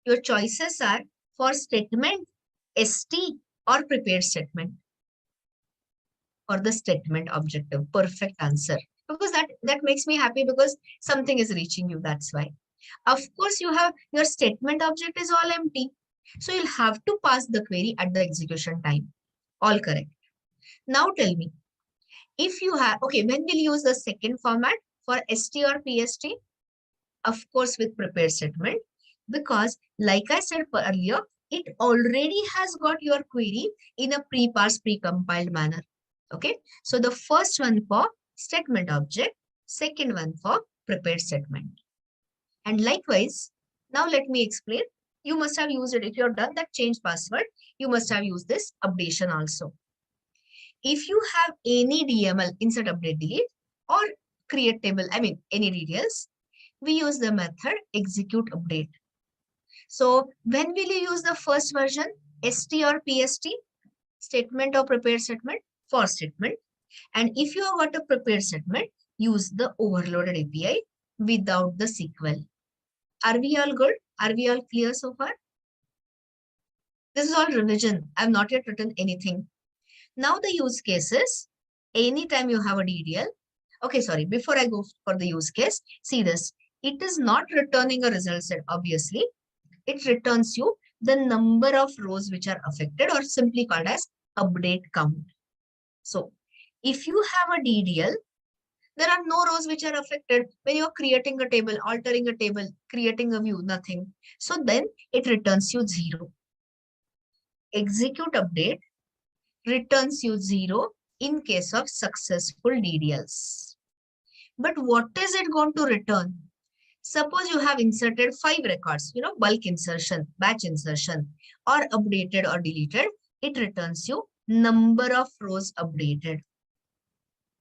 Your choices are for statement, ST or prepared statement. For the statement objective, perfect answer. Because that makes me happy because something is reaching you, that's why. Of course, you have your statement object is all empty. So you'll have to pass the query at the execution time. All correct. Now tell me, if you have, okay, when will you use the second format for ST or PST? Of course, with prepared statement, because like I said earlier, it already has got your query in a pre-parsed, pre-compiled manner. Okay, so the first one for statement object, second one for prepared statement. And likewise, now let me explain. You must have used it. If you have done that change password, you must have used this updation also. If you have any DML, insert, update, delete, or create table, any details, we use the method execute update. So when will you use the first version? ST or PST? Statement or prepared statement? For statement. And if you have got a prepared statement, use the overloaded API without the SQL. Are we all good? Are we all clear so far? This is all revision. I have not yet written anything. Now the use cases, anytime you have a DDL. Okay, sorry, before I go for the use case, see this. It is not returning a result set, obviously. It returns you the number of rows which are affected, or simply called as update count. So if you have a DDL, there are no rows which are affected. When you're creating a table, altering a table, creating a view, nothing. So then it returns you 0. Execute update returns you 0 in case of successful DDLs. But what is it going to return? Suppose you have inserted 5 records, bulk insertion, batch insertion, or updated or deleted, it returns you number of rows updated.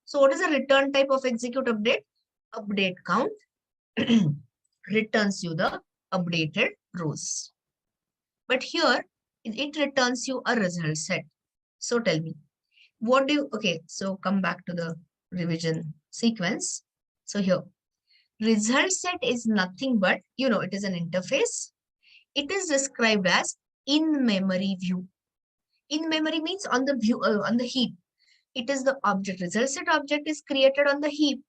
So what is the return type of execute update? Update count returns you the updated rows. But here, it returns you a result set. So tell me, what do you, okay, so come back to the revision sequence. So here, result set is nothing but, it is an interface. It is described as in-memory view. In-memory means on the view, on the heap. It is the object. Result set object is created on the heap.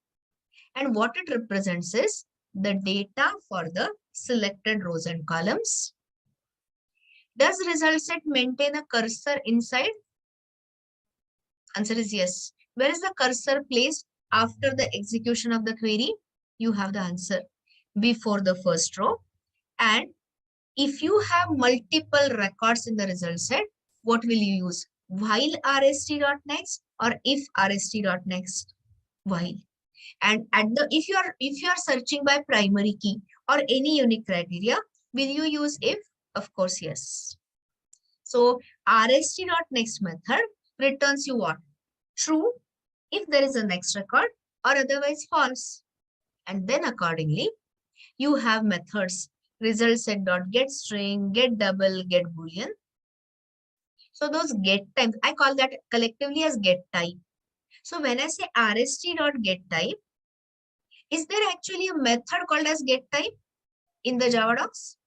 And what it represents is the data for the selected rows and columns. Does result set maintain a cursor inside? Answer is yes. Where is the cursor placed after the execution of the query? You have the answer before the first row. And if you have multiple records in the result set, what will you use? while rst.next or if rst.next, while. And at the if you are searching by primary key or any unique criteria, will you use if? Of course, yes. So rst.next method returns you what? True if there is a next record or otherwise false. And then accordingly, you have methods result set dot get string, get double, get boolean. So those get types, I call that collectively as get type. So when I say rst.getType, is there actually a method called as getType in the Java docs?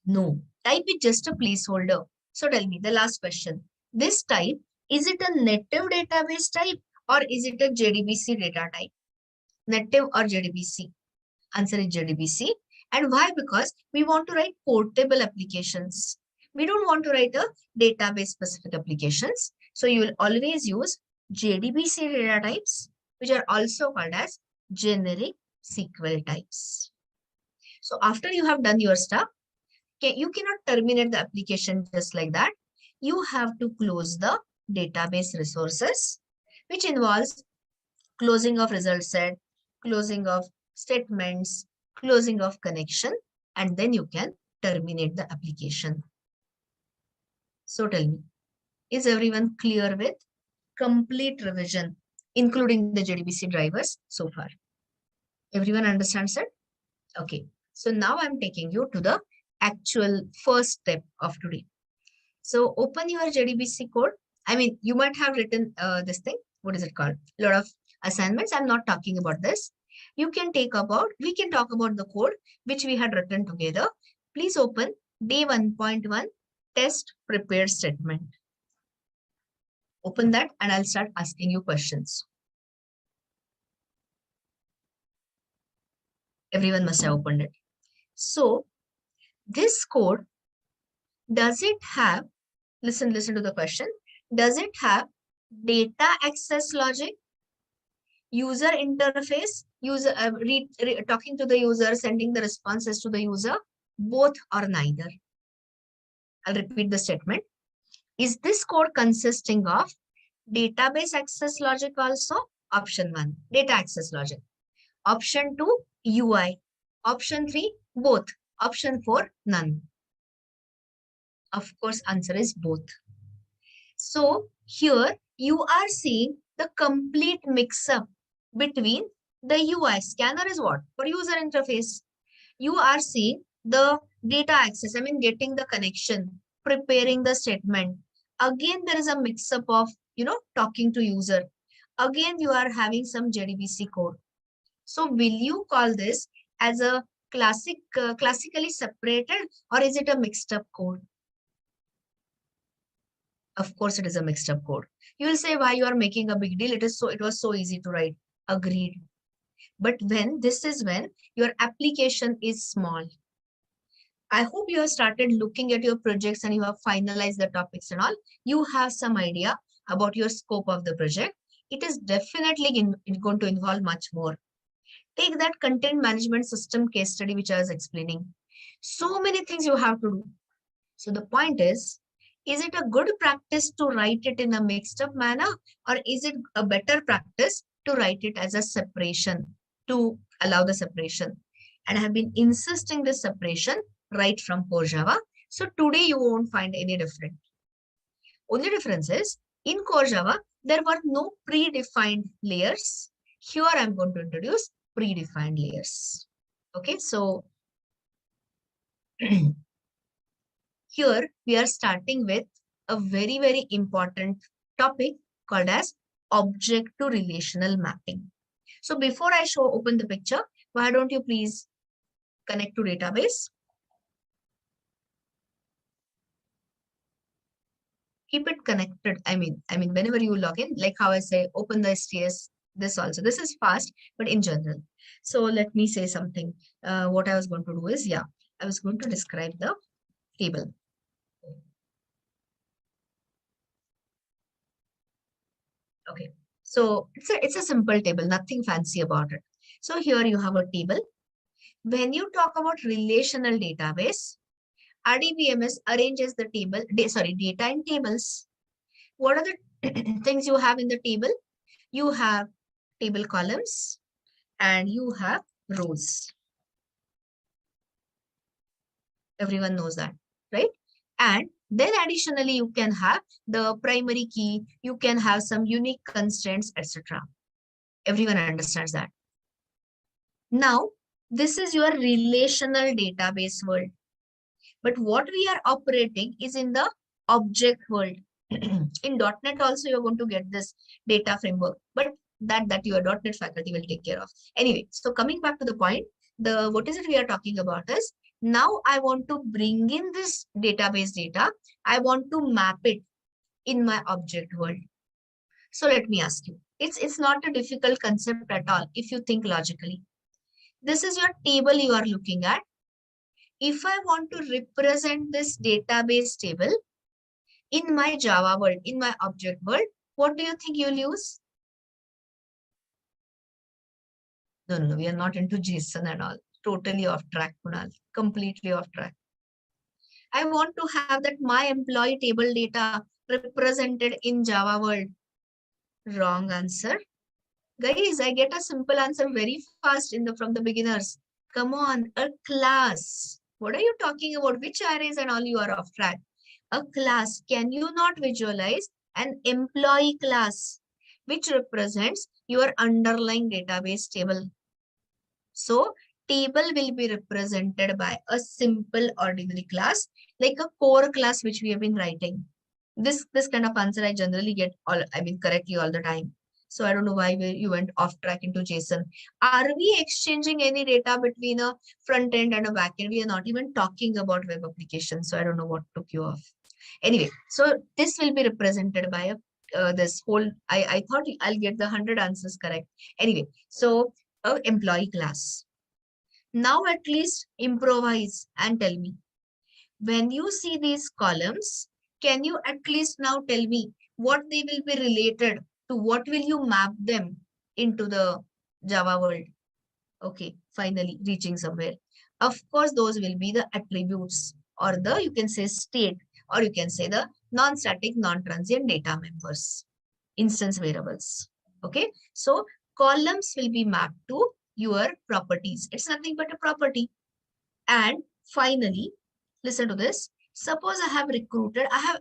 No, type is just a placeholder. So tell me the last question. This type, is it a native database type or is it a JDBC data type? Native or JDBC? Answer is JDBC. And why? Because we want to write portable applications. We don't want to write a database specific applications. So you will always use JDBC data types, which are also called as generic SQL types. So after you have done your stuff, you cannot terminate the application just like that. You have to close the database resources, which involves closing of result set, closing of statements, closing of connection, and then you can terminate the application. So tell me, is everyone clear with complete revision, including the JDBC drivers so far? Everyone understands it? Okay. So now I'm taking you to the actual first step of today. So open your JDBC code. I mean, you might have written this thing. What is it called? A lot of assignments. I'm not talking about this. We can talk about the code which we had written together. Please open day 1.1 test prepared statement. Open that and I'll start asking you questions. Everyone must have opened it. So this code, does it have, listen to the question. Does it have data access logic, user interface, user talking to the user, sending the responses to the user, both or neither? I'll repeat the statement. Is this code consisting of database access logic also? Option 1, data access logic. Option 2, UI. Option 3, both. Option 4, none. Of course, answer is both. So here you are seeing the complete mix-up between the UI. Scanner is what? For user interface. You are seeing the data access, I mean getting the connection, preparing the statement. Again, there is a mix-up of, talking to user. Again, you are having some JDBC code. So will you call this as a classically separated, or is it a mixed up code? Of course, it is a mixed up code. You will say why you are making a big deal. It was so easy to write. Agreed. But this is when your application is small. I hope you have started looking at your projects and you have finalized the topics and all. You have some idea about your scope of the project. It is definitely going to involve much more. Take that content management system case study, which I was explaining. So many things you have to do. So the point is it a good practice to write it in a mixed up manner, or is it a better practice to write it as a separation, to allow the separation? And I have been insisting this separation right from core Java. So today you won't find any different. Only difference is in core Java, there were no predefined layers. Here I'm going to introduce predefined layers. Okay, so here we are starting with a very, very important topic called as object to relational mapping. So before I open the picture, why don't you please connect to database? Keep it connected. I mean, whenever you log in, like how I say, open the STS, this also. This is fast, but in general. So let me say something. What I was going to do is, I was going to describe the table. Okay, so it's a simple table, nothing fancy about it. So here you have a table. When you talk about relational database, RDBMS arranges the data in tables. What are the things you have in the table? You have table columns and you have rows. Everyone knows that, right? And then additionally, you can have the primary key, you can have some unique constraints, etc. Everyone understands that. Now, this is your relational database world. But what we are operating is in the object world. In .NET also, you're going to get this data framework, but that your .NET faculty will take care of. Anyway, so coming back to the point, what is it we are talking about is, now I want to bring in this database data. I want to map it in my object world. So let me ask you, it's not a difficult concept at all if you think logically. This is your table you are looking at. If I want to represent this database table in my Java world, in my object world, what do you think you'll use? No, we are not into JSON at all. Totally off track, Kunal. Completely off track. I want to have that my employee table data represented in Java world. Wrong answer. Guys, I get a simple answer very fast from the beginners. Come on, a class. What are you talking about? Which arrays and all you are off track? A class. Can you not visualize an employee class which represents your underlying database table? So table will be represented by a simple ordinary class, like a core class which we have been writing. This kind of answer I generally get correctly all the time. So I don't know why you went off track into JSON. Are we exchanging any data between a front end and a back end? We are not even talking about web applications. So I don't know what took you off. Anyway, so this will be represented by this whole, I thought I'll get the 100 answers correct. Anyway, so employee class. Now at least improvise and tell me, when you see these columns, can you at least now tell me what they will be related to? What will you map them into the Java world? Okay, finally reaching somewhere. Of course, those will be the attributes, or you can say state, or you can say the non-static, non-transient data members, instance variables. Okay, so columns will be mapped to your properties. It's nothing but a property. And finally, listen to this. Suppose I have recruited, I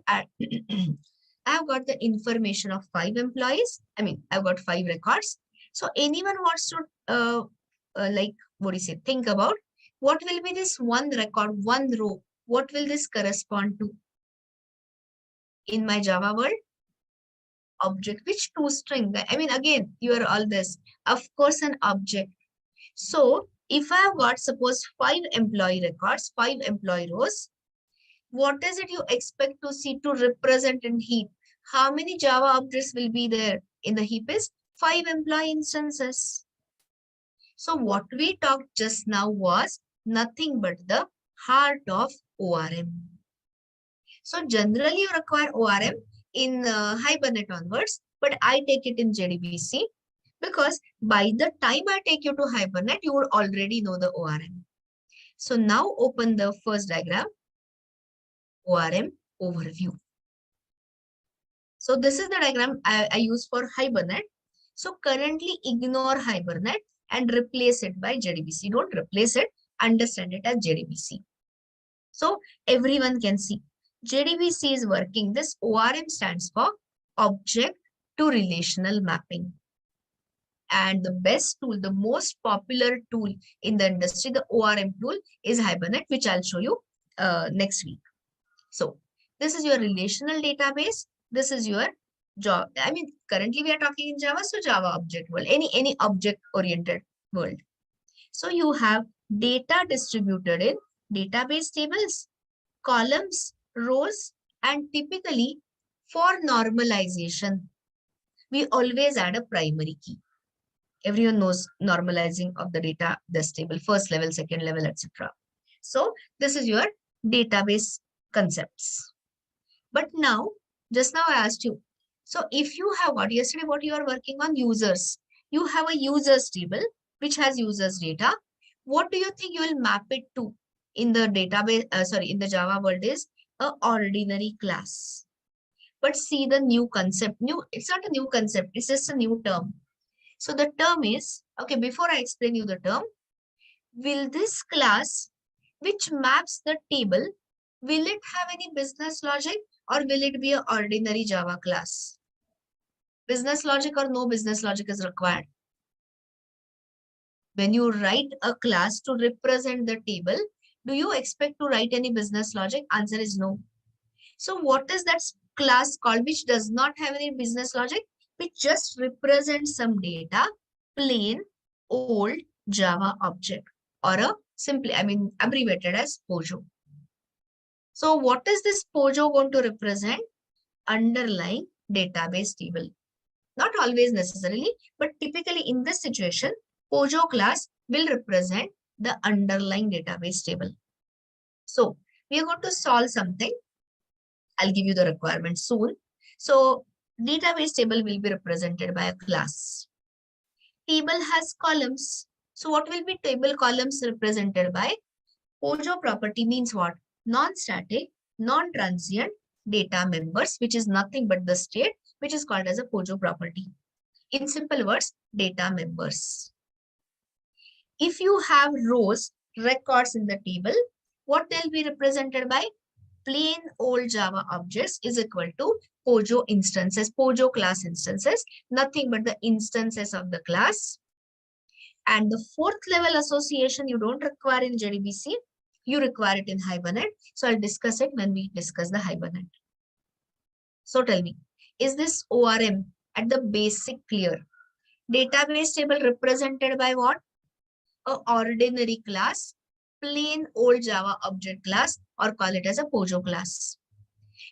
have got the information of 5 employees. I've got 5 records. So anyone wants to think about what will be this one record, one row? What will this correspond to? In my Java world, object, which toString? Again, you are all this. Of course, an object. So if I have got, suppose 5 employee records, 5 employee rows, what is it you expect to see to represent in heap? How many Java objects will be there in the heap is 5 employee instances. So what we talked just now was nothing but the heart of ORM. So generally you require ORM in Hibernate onwards, but I take it in JDBC because by the time I take you to Hibernate, you would already know the ORM. So now open the first diagram, ORM overview. So this is the diagram I use for Hibernate. So currently ignore Hibernate and replace it by JDBC. Don't replace it, understand it as JDBC. So everyone can see JDBC is working. This ORM stands for Object to Relational Mapping. And the best tool, the most popular tool in the industry, the ORM tool is Hibernate, which I'll show you next week. So this is your relational database. This is your job. Currently we are talking in Java, so Java object world, any object-oriented world. So you have data distributed in database tables, columns, rows, and typically for normalization, we always add a primary key. Everyone knows normalizing of the data, this table, first level, second level, etc. So this is your database concepts. But now, just now I asked you, so if you have what yesterday, what you are working on, users, you have a users table which has users data. What do you think you will map it to? in the database, in the Java world is a ordinary class. But see the new concept. It's not a new concept, it's just a new term. So the term is, okay, before I explain you the term, will this class which maps the table, will it have any business logic or will it be an ordinary Java class? Business logic or no business logic is required. When you write a class to represent the table, do you expect to write any business logic? Answer is no. So what is that class called which does not have any business logic? Which just represents some data, plain old Java object, or a simply, abbreviated as POJO. So what is this POJO going to represent? Underlying database table. Not always necessarily, but typically in this situation, POJO class will represent the underlying database table. So we are going to solve something. I'll give you the requirements soon. So database table will be represented by a class. Table has columns. So what will be table columns represented by? POJO property means what? Non-static, non-transient data members, which is nothing but the state, which is called as a POJO property. In simple words, data members. If you have rows, records in the table, what they'll be represented by? Plain old Java objects is equal to POJO instances, POJO class instances, nothing but the instances of the class. And the fourth level association you don't require in JDBC, you require it in Hibernate. So I'll discuss it when we discuss the Hibernate. So tell me, is this ORM at the basic clear? Database table represented by what? A ordinary class, plain old Java object class, or call it as a POJO class.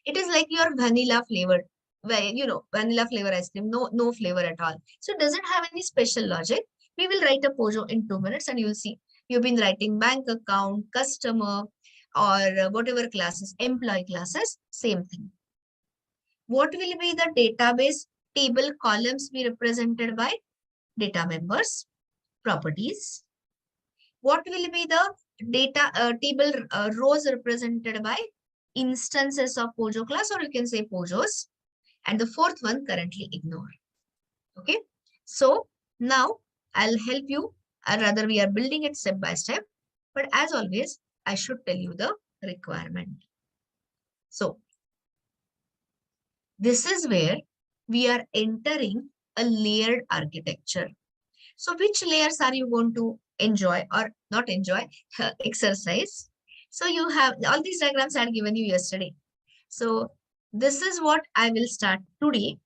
It is like your vanilla flavored, where vanilla flavor ice cream, no flavor at all. So it doesn't have any special logic. We will write a POJO in 2 minutes and you'll see. You've been writing bank account, customer, or whatever classes, employee classes, same thing. What will be the database table columns be represented by? Data members, properties. What will be the data table rows represented by? Instances of POJO class, or you can say POJOs. And the fourth one currently ignore. Okay. So now I'll help you, or rather we are building it step by step. But as always, I should tell you the requirement. So this is where we are entering a layered architecture. So which layers are you going to enjoy or not enjoy? Exercise. So you have all these diagrams I had given you yesterday. So this is what I will start today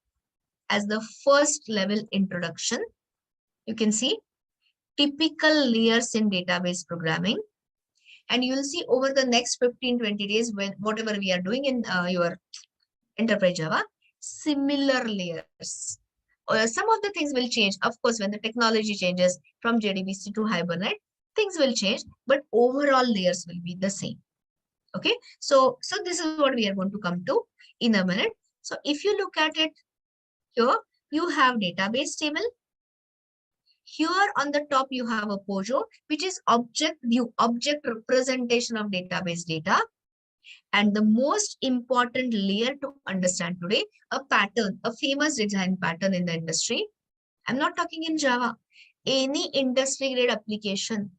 as the first level introduction. You can see typical layers in database programming. And you will see over the next 15-20 days, when whatever we are doing in your enterprise Java, similar layers. Some of the things will change. Of course, when the technology changes from JDBC to Hibernate, things will change, but overall layers will be the same. Okay, so this is what we are going to come to in a minute. So if you look at it here, you have database table. Here on the top, you have a POJO, which is object view, object representation of database data. And the most important layer to understand today, a pattern, a famous design pattern in the industry. I'm not talking in Java. Any industry grade application,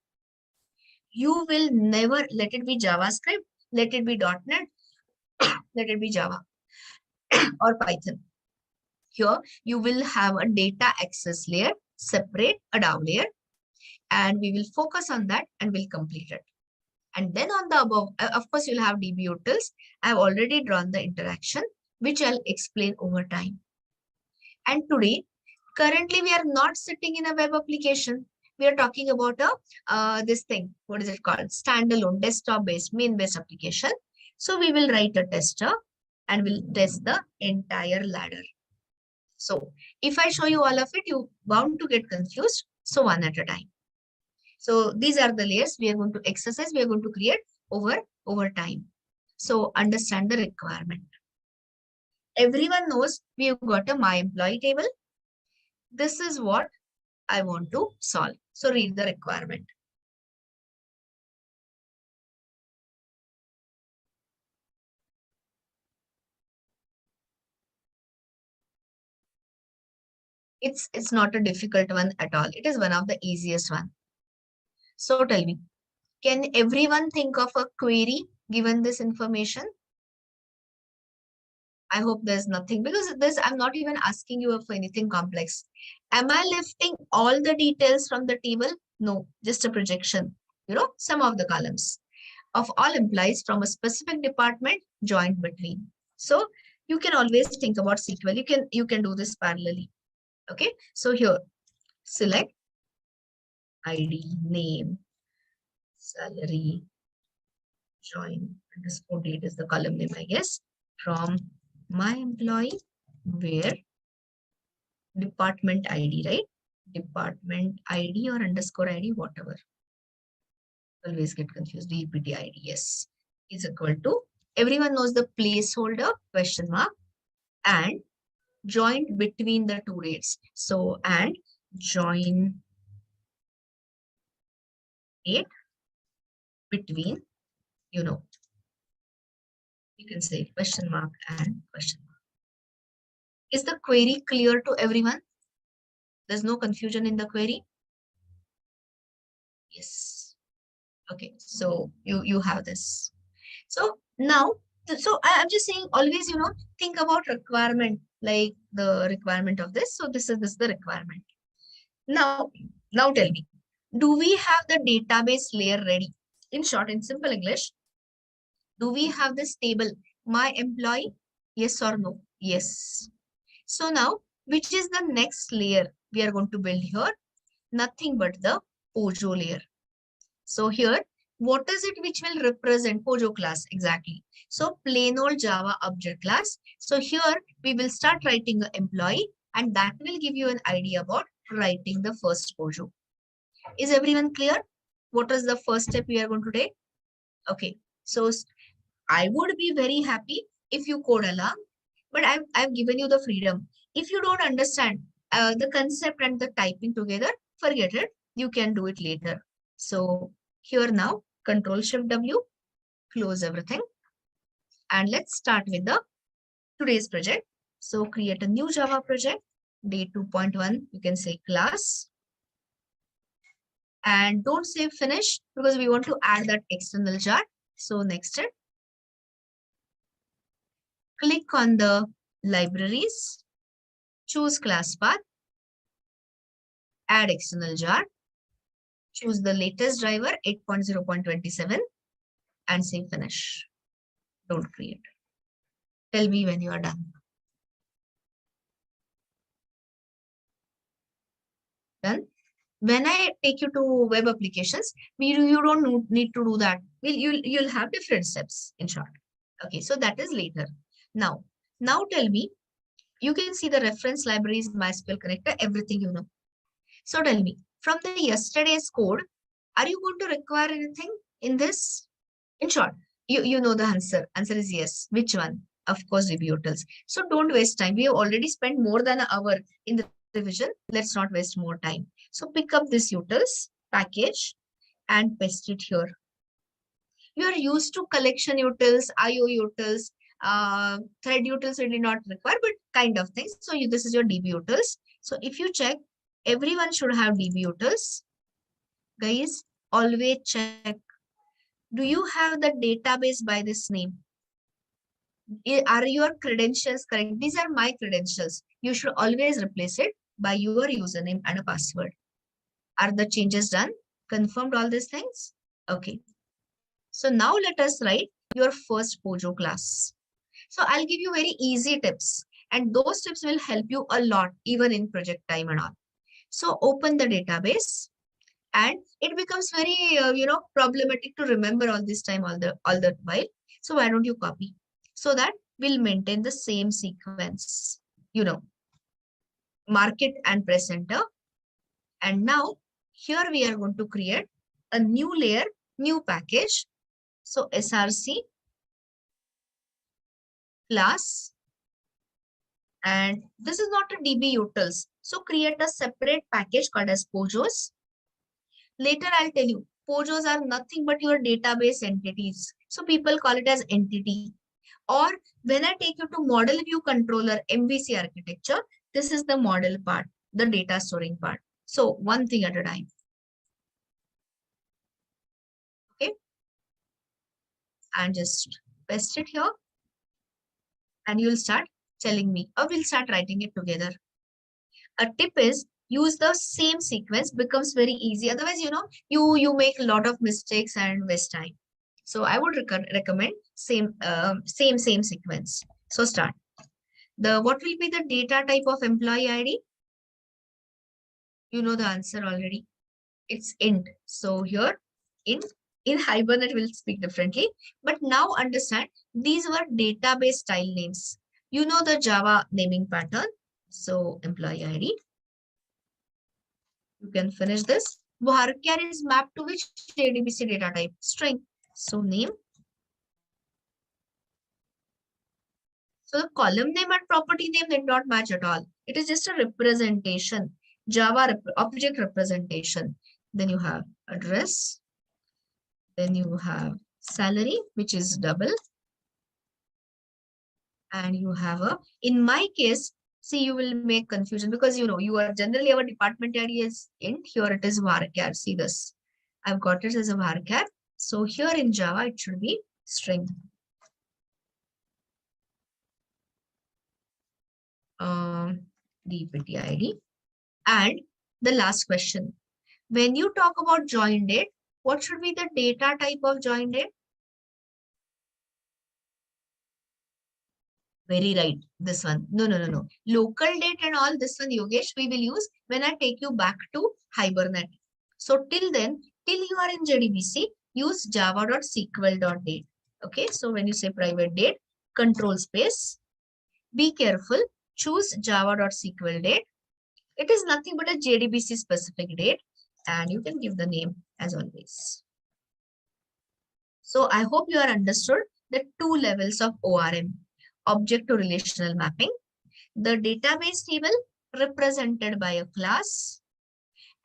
you will never let it be JavaScript, let it be .NET, let it be Java or Python. Here, you will have a data access layer, separate a down layer, and we will focus on that and we'll complete it. And then on the above, of course, you'll have DB utils. I've already drawn the interaction, which I'll explain over time. And today, currently, we are not sitting in a web application. We are talking about this thing. What is it called? Standalone, desktop-based, main-based application. So we will write a tester and we'll test the entire ladder. So if I show you all of it, you bound to get confused. So one at a time. So these are the layers we are going to exercise, we are going to create over time. So understand the requirement. Everyone knows we have got a my employee table. This is what I want to solve. So read the requirement. It's not a difficult one at all. It is one of the easiest one. So tell me, can everyone think of a query given this information? I hope there's nothing, because this, I'm not even asking you for anything complex. Am I lifting all the details from the table? No, just a projection. Some of the columns of all employees from a specific department joined between. So you can always think about SQL. You can do this parallelly. Okay. So here, select ID, name, salary, join underscore date is the column name, I guess, from my employee, where department ID, right? Department ID or underscore ID, whatever. Always get confused. DPT ID, yes, is equal to, everyone knows the placeholder question mark and joined between the two dates. So, and join date between, you can say question mark and question mark. Is the query clear to everyone? There's no confusion in the query? Yes. Okay, so you have this. So now, so I'm just saying, always, think about requirement, like the requirement of this. So this is the requirement. Now tell me, do we have the database layer ready? In short, in simple English, do we have this table, my employee? Yes or no? Yes. So now, which is the next layer we are going to build here? Nothing but the POJO layer. So here, what is it which will represent POJO class exactly? So plain old Java object class. So here we will start writing the employee, and that will give you an idea about writing the first POJO. Is everyone clear? What is the first step we are going to take? Okay, so I would be very happy if you code along, but I've given you the freedom. If you don't understand the concept and the typing together, forget it. You can do it later. So here now, Control-Shift-W, close everything. And let's start with the today's project. So create a new Java project, day 2.1, you can say class. And don't say finish, because we want to add that external jar. So next step, click on the libraries, choose class path, add external jar, choose the latest driver 8.0.27 and say finish. Don't create. Tell me when you are done. Done. When I take you to web applications, you don't need to do that. You'll have different steps in short. Okay, so that is later. Now tell me, you can see the reference libraries, MySQL connector, everything you know. So tell me, from the yesterday's code, are you going to require anything in this? In short, you know the answer. Answer is yes. Which one? Of course, utils. So don't waste time. We have already spent more than an hour in the revision. Let's not waste more time. So pick up this utils package and paste it here. You are used to collection utils, IO utils, thread utils we did not require, but kind of things. So this is your DB utils. So if you check, everyone should have DB utils. Guys, always check. Do you have the database by this name? Are your credentials correct? These are my credentials. You should always replace it by your username and a password. Are the changes done? Confirmed all these things? Okay. So now let us write your first POJO class. So I'll give you very easy tips, and those tips will help you a lot even in project time and all. So open the database, and it becomes very problematic to remember all this time all the while. So why don't you copy, so that we'll maintain the same sequence. Mark it and press enter. And now here we are going to create a new layer, new package. So src class, and this is not a DB utils. So create a separate package called as POJOs. Later I'll tell you, POJOs are nothing but your database entities. So people call it as entity. Or when I take you to model view controller, MVC architecture, this is the model part. the data storing part. So one thing at a time. Okay. And just paste it here. And you'll start telling me, or we'll start writing it together. A tip is use the same sequence, becomes very easy. Otherwise, you make a lot of mistakes and waste time. So I would recommend same sequence. So start. What will be the data type of employee ID? You know the answer already. It's int. So here in Hibernate will speak differently. But now understand these were database style names. You know the Java naming pattern. So employee ID. You can finish this. Varchar is mapped to which JDBC data type? String. So name. So the column name and property name did not match at all. It is just a representation. Java object representation. Then you have address. Then you have salary, which is double. And you have in my case, see, you will make confusion because you are generally our department ID is int. Here it is varchar. See this. I've got it as a varchar. So here in Java, it should be string. DPT ID. And the last question. When you talk about join date, what should be the data type of join date? Very right. This one. No. Local date and all this one, Yogesh, we will use when I take you back to Hibernate. So till then, till you are in JDBC, use java.sql.date. Okay. So when you say private date, control space, be careful, choose java.sql.date. It is nothing but a JDBC specific date and you can give the name as always. So I hope you are understood the two levels of ORM. Object to relational mapping, the database table represented by a class,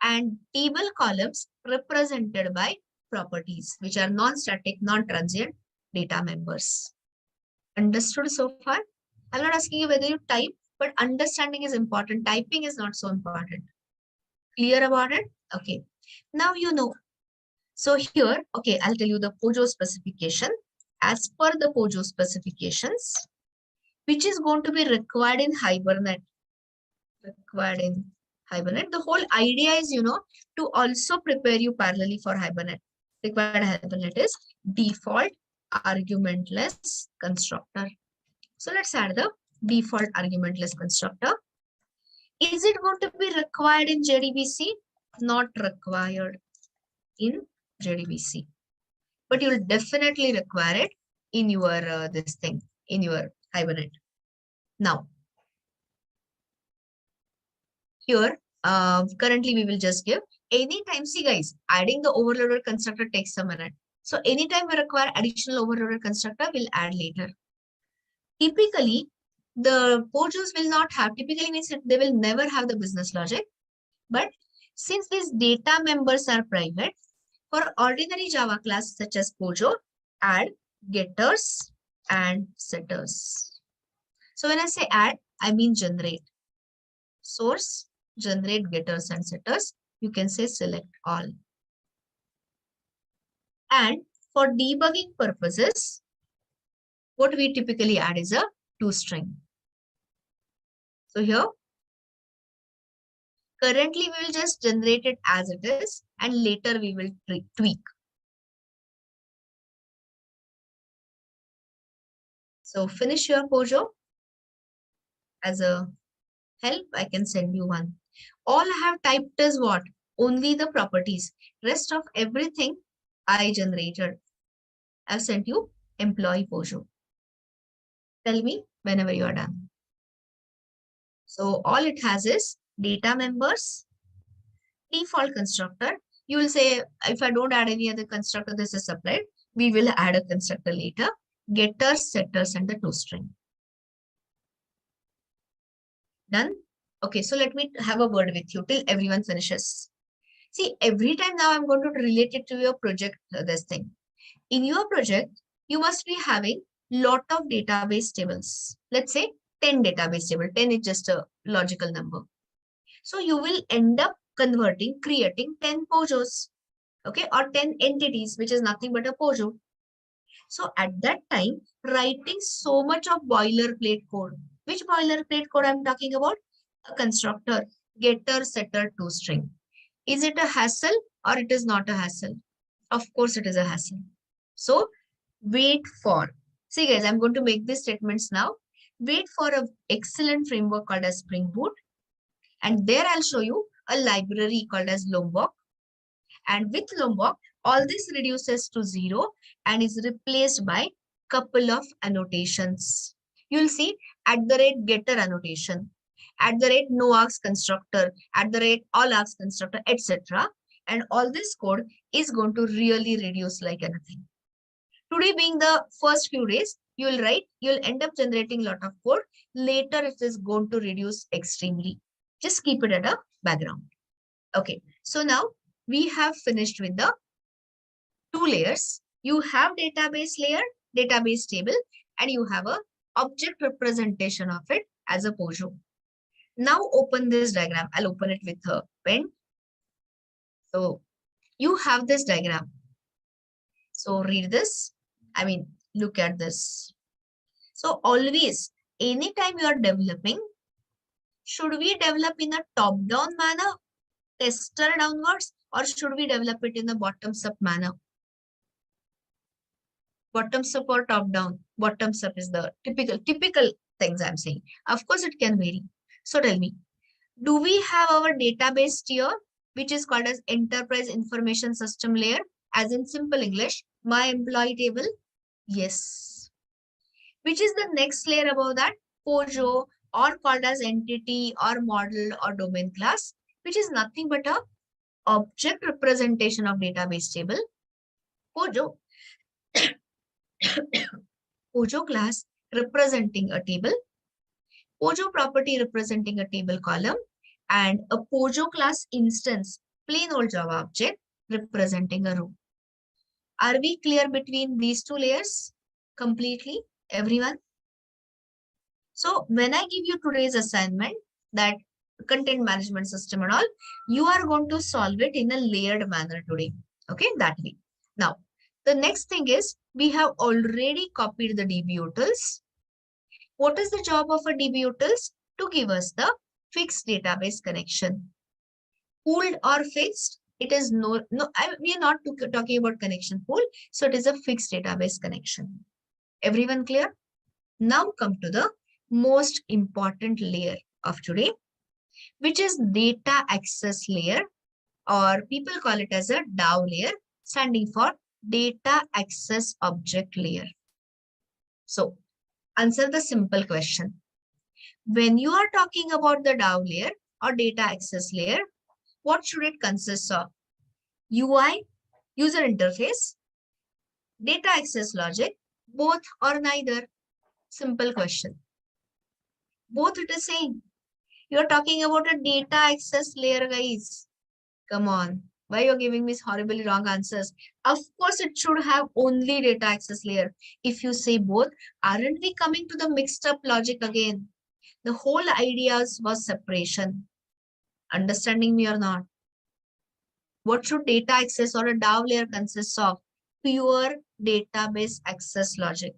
and table columns represented by properties, which are non-static, non-transient data members. Understood so far? I'm not asking you whether you type, but understanding is important. Typing is not so important. Clear about it? Okay. Now you know. So here, okay, I'll tell you the POJO specification. As per the POJO specifications, which is going to be required in Hibernate. The whole idea is, to also prepare you parallelly for Hibernate. Required Hibernate is default argumentless constructor. So let's add the default argumentless constructor. Is it going to be required in JDBC? Not required in JDBC. But you'll definitely require it in your in your Hibernate. Now, here, currently we will just give anytime. See guys, adding the overloader constructor takes a minute. So anytime we require additional overloader constructor, we'll add later. Typically, the POJOs will not have, typically means they will never have the business logic. But since these data members are private, for ordinary Java class such as POJO, add getters and setters. So when I say add, I mean generate. Source, generate getters and setters. You can say select all. And for debugging purposes, what we typically add is a toString. So here, currently we will just generate it as it is and later we will tweak. So finish your POJO. As a help, I can send you one. All I have typed is what? Only the properties. Rest of everything I generated. I've sent you employee POJO. Tell me whenever you are done. So all it has is data members, default constructor. You will say, if I don't add any other constructor, this is supplied. We will add a constructor later. Getters, setters, and the toString. Done? Okay, so let me have a word with you till everyone finishes. See, every time now I'm going to relate it to your project, this thing. In your project, you must be having lot of database tables. Let's say 10 database table. 10 is just a logical number. So you will end up creating 10 POJOs, okay, or 10 entities, which is nothing but a POJO. So at that time, writing so much of boilerplate code. Which boilerplate code I'm talking about? A constructor, getter, setter, toString. Is it a hassle or it is not a hassle? Of course, it is a hassle. So wait for. See guys, I'm going to make these statements now. Wait for an excellent framework called as Spring Boot. And there I'll show you a library called as Lombok. And with Lombok, all this reduces to 0 and is replaced by couple of annotations. You'll see @getter annotation, @noargs constructor, @all args constructor, etc. And all this code is going to really reduce like anything. Today being the first few days, you'll end up generating a lot of code. Later, it is going to reduce extremely. Just keep it at a background. Okay, so now we have finished with the 2 layers. You have database layer, database table, and you have a object representation of it as a POJO. Now open this diagram. I'll open it with a pen. So you have this diagram. So read this. Look at this. So always, anytime you are developing, should we develop in a top-down manner, tester downwards, or should we develop it in a bottoms-up manner? Bottoms-up or top-down? Bottoms-up is the typical things I'm saying. Of course, it can vary. So tell me, do we have our database tier, which is called as Enterprise Information System layer, as in simple English, my employee table? Yes. Which is the next layer above that? POJO, or called as entity or model or domain class, which is nothing but a object representation of database table. POJO, POJO class representing a table, POJO property representing a table column, and a POJO class instance, plain old Java object representing a row. Are we clear between these 2 layers? Completely, everyone? So when I give you today's assignment, that content management system and all, you are going to solve it in a layered manner today. Okay, that way. Now, the next thing is we have already copied the DBUtils. What is the job of a DBUtils? To give us the fixed database connection. Pooled or fixed, it is we are not talking about connection pool. So it is a fixed database connection. Everyone clear? Now come to the most important layer of today, which is data access layer, or people call it as a DAO layer, standing for data access object layer. So answer the simple question. When you are talking about the DAO layer or data access layer, what should it consist of? UI, user interface, data access logic, both or neither? Simple question. Both it is same. You're talking about a data access layer, guys. Come on. Why you're giving me horribly wrong answers? Of course, it should have only data access layer. If you say both, aren't we coming to the mixed up logic again? The whole idea was separation. Understanding me or not? What should data access or a DAO layer consist of? Pure database access logic.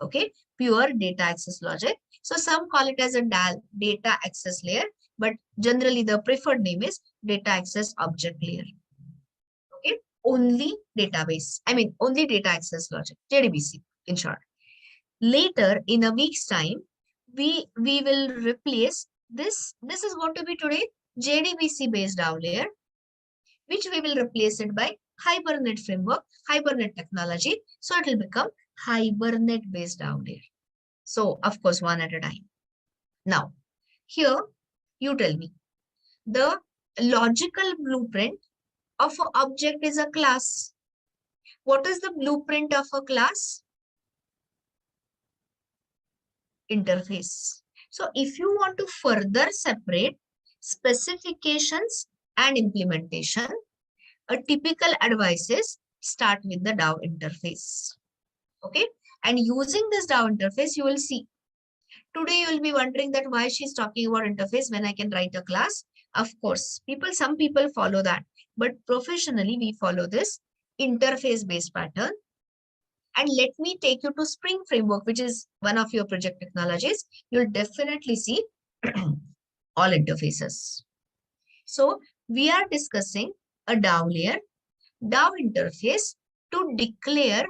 Okay, pure data access logic. So some call it as a DAL, data access layer, but generally the preferred name is data access object layer. Okay, only database, only data access logic, JDBC in short. Later in a week's time, we will replace this. This is going to be today JDBC based DAO layer, which we will replace it by Hibernate framework, Hibernate technology. So it will become Hibernate based DAO layer. So of course, one at a time. Now, here you tell me the logical blueprint of an object is a class. What is the blueprint of a class? Interface. So if you want to further separate specifications and implementation, a typical advice is start with the DAO interface. Okay, and using this DAO interface, you will see. Today you will be wondering that why she's talking about interface when I can write a class. Of course, some people follow that, but professionally we follow this interface-based pattern. And let me take you to Spring Framework, which is one of your project technologies. You'll definitely see all interfaces. So we are discussing a DAO layer, DAO interface to declare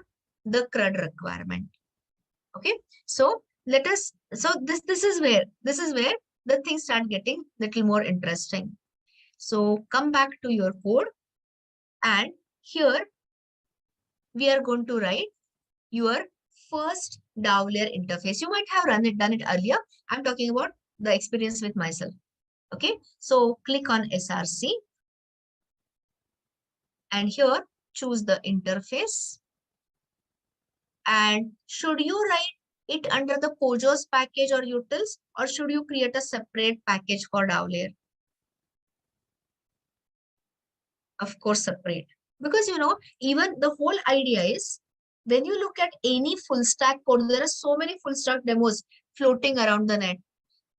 the CRUD requirement. Okay, so this is where the things start getting little more interesting. So come back to your code, and here we are going to write your first DAO layer interface. You might have done it earlier. I'm talking about the experience with myself. Okay, so click on SRC, and here choose the interface. And should you write it under the POJOs package or utils, or should you create a separate package for DAO layer? Of course, separate. Because even the whole idea is, when you look at any full stack code, there are so many full stack demos floating around the net.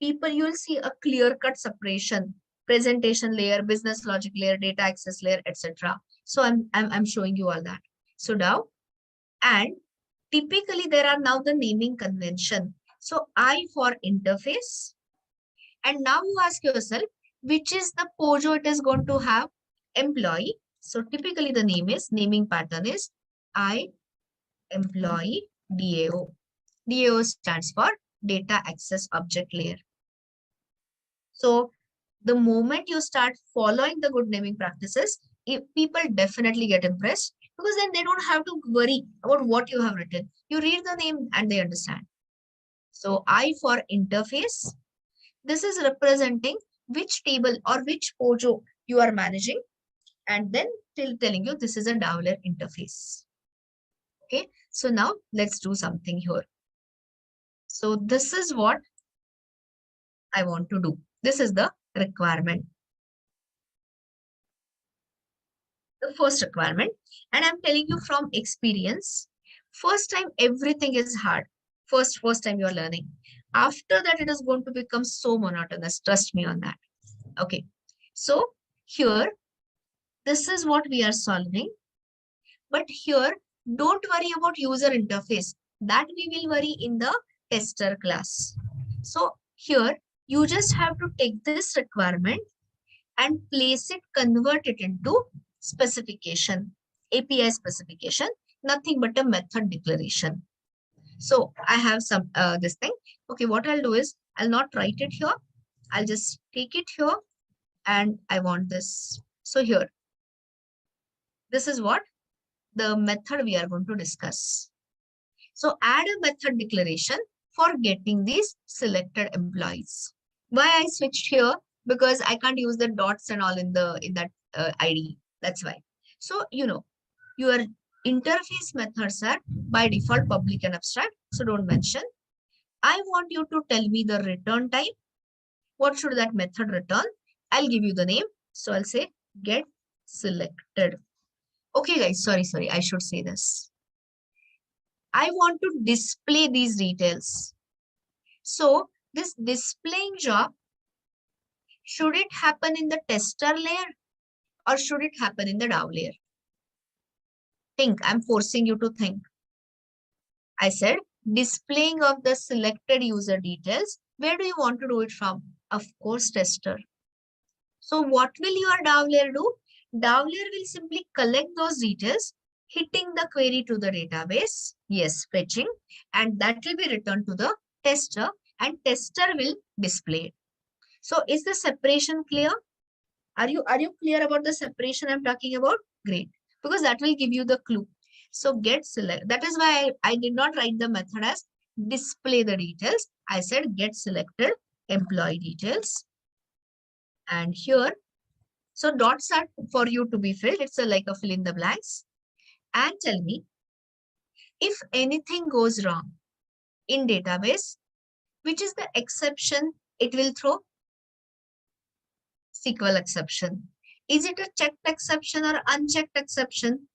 You will see a clear-cut separation: presentation layer, business logic layer, data access layer, etc. So I'm showing you all that. So DAO, and typically there are now the naming convention. So I for interface, and now you ask yourself, which is the POJO it is going to have? Employee. So typically the naming pattern is I employee DAO. DAO stands for data access object layer. So the moment you start following the good naming practices, people definitely get impressed, because then they don't have to worry about what you have written. You read the name and they understand. So I for interface, this is representing which table or which POJO you are managing, and then telling you this is a DAO layer interface. Okay, so now let's do something here. So this is what I want to do. This is the requirement. The first requirement, and I'm telling you from experience, first time everything is hard. First time you're learning. After that, it is going to become so monotonous. Trust me on that. Okay, so here, this is what we are solving. But here, don't worry about user interface. That we will worry in the tester class. So here, you just have to take this requirement and place it, convert it into specification, API specification, nothing but a method declaration. So I have some this thing. Okay, what I'll do is I'll not write it here. I'll just take it here, and I want this. So here, this is what the method we are going to discuss. So add a method declaration for getting these selected employees. Why I switched here? Because I can't use the dots and all in that ID. That's why. So your interface methods are by default public and abstract. So don't mention. I want you to tell me the return type. What should that method return? I'll give you the name. So I'll say get selected. Okay, guys. Sorry. I should say this. I want to display these details. So this displaying job, should it happen in the tester layer or should it happen in the DAO layer? Think. I'm forcing you to think. I said displaying of the selected user details. Where do you want to do it from? Of course, tester. So what will your DAO layer do? DAO layer will simply collect those details, hitting the query to the database. Yes, fetching. And that will be returned to the tester, and tester will display it. So is the separation clear? Are you clear about the separation I'm talking about? Great. Because that will give you the clue. So get select. That is why I did not write the method as display the details. I said get selected employee details. And here, so dots are for you to be filled. It's like a fill in the blanks. And tell me, if anything goes wrong in database, which is the exception it will throw? SQL exception. Is it a checked exception or unchecked exception?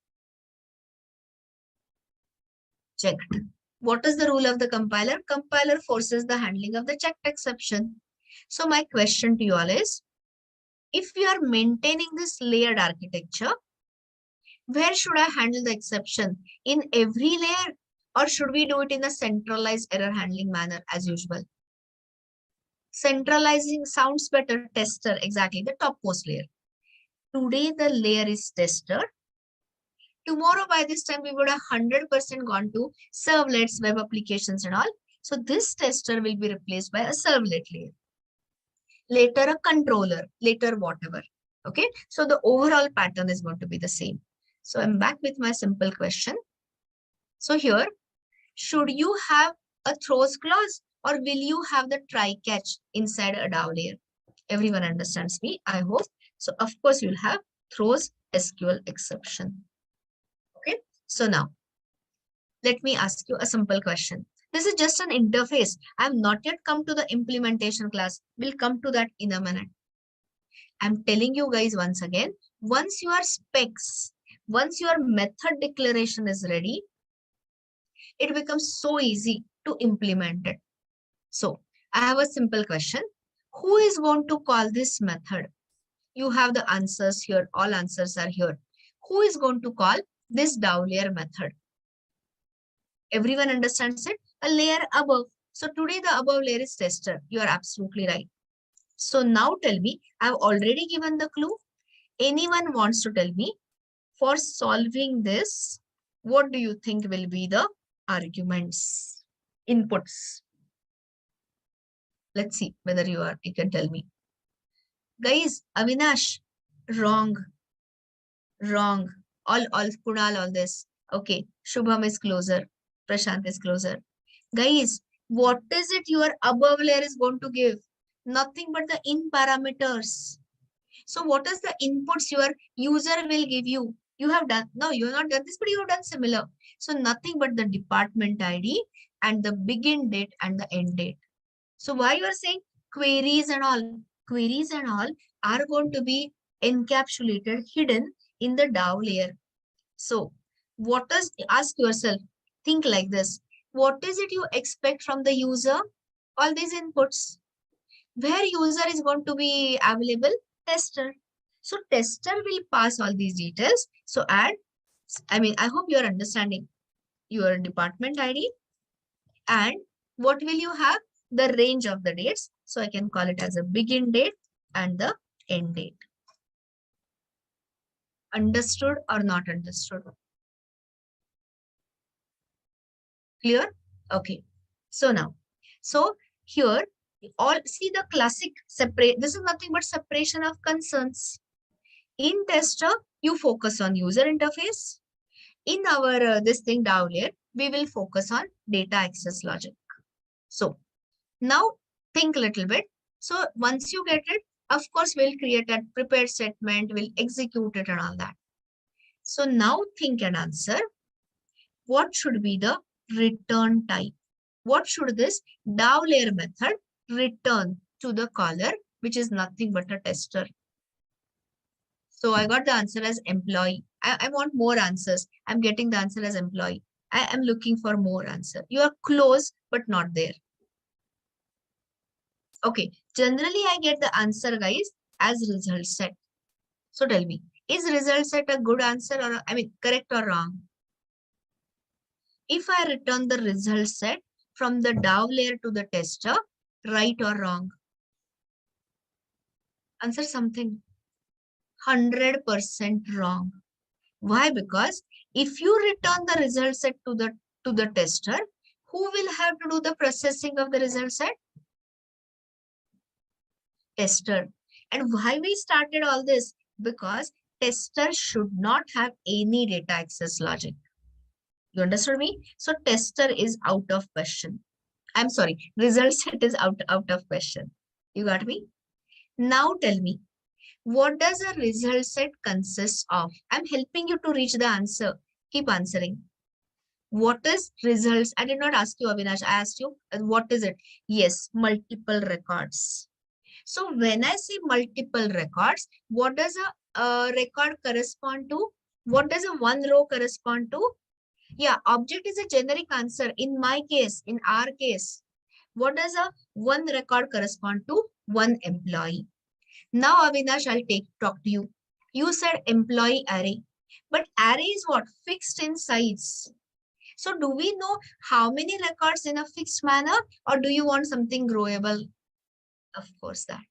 Checked. What is the rule of the compiler? Compiler forces the handling of the checked exception. So my question to you all is, if we are maintaining this layered architecture, where should I handle the exception? In every layer, or should we do it in a centralized error handling manner as usual? Centralizing sounds better. Tester, exactly, the topmost layer. Today the layer is tester. Tomorrow by this time we would have 100% gone to servlets, web applications and all. So this tester will be replaced by a servlet layer. Later a controller, later whatever. Okay, so the overall pattern is going to be the same. So I'm back with my simple question. So here, should you have a throws clause or will you have the try catch inside a DAO layer? Everyone understands me, I hope. So of course you'll have throws SQL exception. Okay, so now let me ask you a simple question. This is just an interface. I have not yet come to the implementation class. We'll come to that in a minute. I'm telling you guys once again, once your specs, once your method declaration is ready, it becomes so easy to implement it. So I have a simple question. Who is going to call this method? You have the answers here. All answers are here. Who is going to call this DAO layer method? Everyone understands it? A layer above. So today the above layer is tester. You are absolutely right. So now tell me, I've already given the clue. Anyone wants to tell me, for solving this, what do you think will be the arguments, inputs? Let's see whether you can tell me. Guys, Avinash, wrong. All Kunal, all this. Okay, Shubham is closer. Prashant is closer. Guys, what is it your above layer is going to give? Nothing but the in parameters. So what is the inputs your user will give you? You have done, no, you have not done this, but you have done similar. So nothing but the department ID and the begin date and the end date. So why you are saying queries and all? Queries and all are going to be encapsulated, hidden in the DAO layer. So what does, ask yourself, think like this. What is it you expect from the user? All these inputs. Where user is going to be available? Tester. So tester will pass all these details. So add, I hope you are understanding your department ID. And what will you have? The range of the dates. So I can call it as a begin date and the end date. Understood or not understood? Clear? Okay. So now, so here, all see the classic separate. This is nothing but separation of concerns. In tester, you focus on user interface. In our this thing DAO layer, we will focus on data access logic. So now think a little bit. So once you get it, of course, we'll create a prepared statement, we'll execute it and all that. So now think and answer. What should be the return type? What should this DAO layer method return to the caller, which is nothing but a tester? So I got the answer as employee. I want more answers. I'm getting the answer as employee. I am looking for more answer. You are close, but not there. Okay, generally I get the answer, guys, as result set. So tell me, is result set a good answer or, correct or wrong? If I return the result set from the DAO layer to the tester, right or wrong? Answer something. 100% wrong. Why? Because if you return the result set to the tester, who will have to do the processing of the result set? Tester. And why we started all this? Because tester should not have any data access logic. You understood me? So tester is out of question. I'm sorry, result set is out of question. You got me? Now tell me, what does a result set consist of? I'm helping you to reach the answer. Keep answering. What is results? I did not ask you, Avinash. I asked you, what is it? Yes, multiple records. So when I say multiple records, what does a record correspond to? What does a one row correspond to? Yeah, object is a generic answer. In my case, in our case, what does a one record correspond to? One employee. Now, Avinash, I'll talk to you. You said employee array, but array is what? Fixed in size. So do we know how many records in a fixed manner, or do you want something growable? Of course that.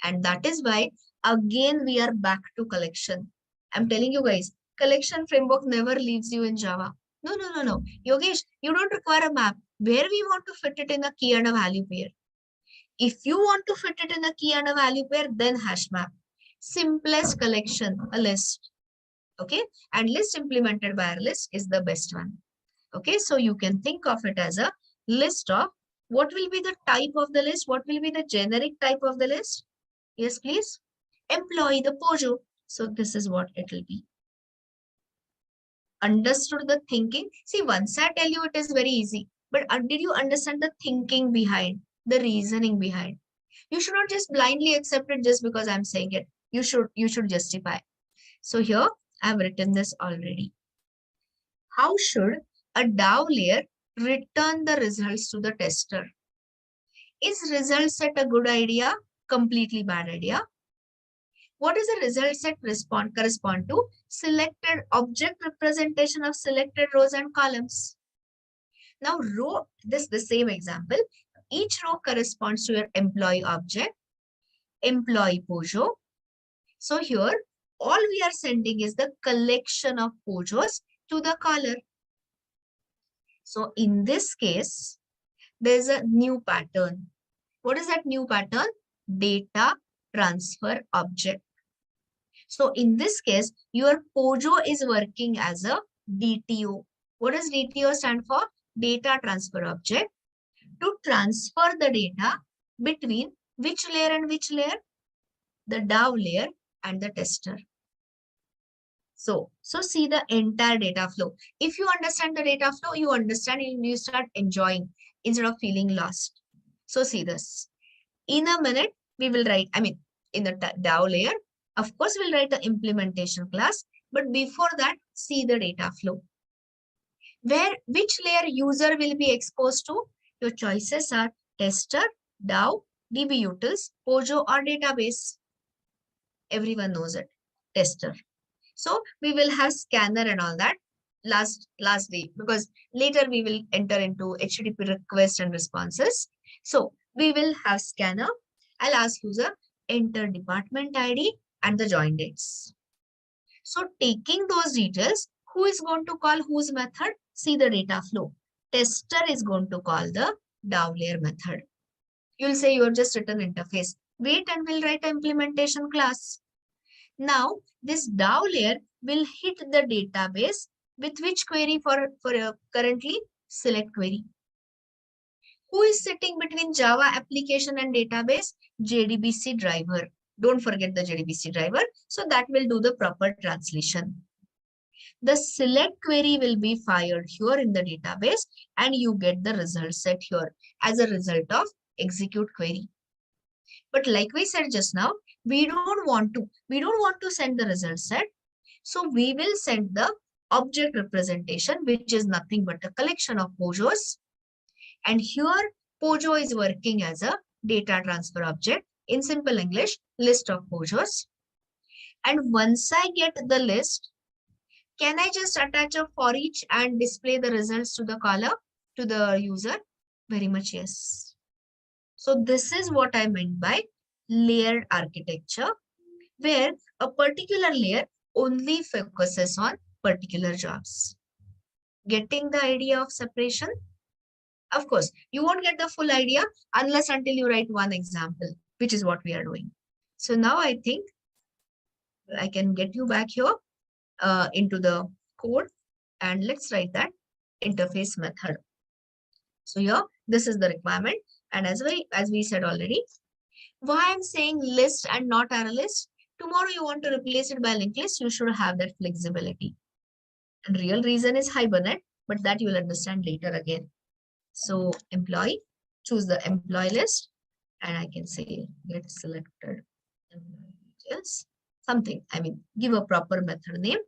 And that is why, again, we are back to collection. I'm telling you guys, collection framework never leaves you in Java. No. Yogesh, you don't require a map. Where we want to fit it in a key and a value pair. If you want to fit it in a key and a value pair, then hash map. Simplest collection, a list. Okay. And list implemented by a list is the best one. Okay. So you can think of it as a list of what will be the type of the list? What will be the generic type of the list? Yes, please. Employee the Pojo. So this is what it will be. Understood the thinking? See, once I tell you it is very easy, but did you understand the thinking behind, the reasoning behind? You should not just blindly accept it just because I'm saying it. You should justify. So here I've written this already. How should a DAO layer return the results to the tester? Is result set a good idea? Completely bad idea? What is the result set correspond to? Selected object representation of selected rows and columns. Now row, the same example. Each row corresponds to your employee object, employee Pojo. So here, all we are sending is the collection of Pojos to the caller. So in this case, there's a new pattern. What is that new pattern? Data transfer object. So in this case, your Pojo is working as a DTO. What does DTO stand for? Data transfer object. To transfer the data between which layer and which layer? The DAO layer and the tester. So see the entire data flow. If you understand the data flow, you understand and you start enjoying instead of feeling lost. So see this. In a minute, we will write, in the DAO layer, of course, we'll write the implementation class, but before that, see the data flow. Which layer user will be exposed to? Your choices are tester, DAO, DB utils, Pojo or database. Everyone knows it, tester. So we will have scanner and all that last day, because later we will enter into HTTP request and responses. So we will have scanner. I'll ask user enter department ID and the join dates. So taking those details, who is going to call whose method? See the data flow. Tester is going to call the DAO layer method. You'll say you have just written interface. Wait and we'll write an implementation class. Now this DAO layer will hit the database with which query for currently? Select query. Who is sitting between Java application and database? JDBC driver. Don't forget the JDBC driver. So that will do the proper translation. The select query will be fired here in the database and you get the result set here as a result of execute query. But like we said just now, we don't want to send the result set. So we will send the object representation, which is nothing but a collection of Pojos. And here Pojo is working as a data transfer object. In simple English, list of Pojos. And once I get the list, can I just attach a for each and display the results to the caller, to the user? Very much yes. So this is what I meant by layered architecture, where a particular layer only focuses on particular jobs. Getting the idea of separation? Of course, you won't get the full idea unless until you write one example, which is what we are doing. So now I think I can get you back here into the code and let's write that interface method. So here, this is the requirement. And as we said already, why I'm saying list and not array list? Tomorrow you want to replace it by linked list, you should have that flexibility. And real reason is Hibernate, but that you will understand later again. So employee, choose the employee list, and I can say get selected details, something. Give a proper method name,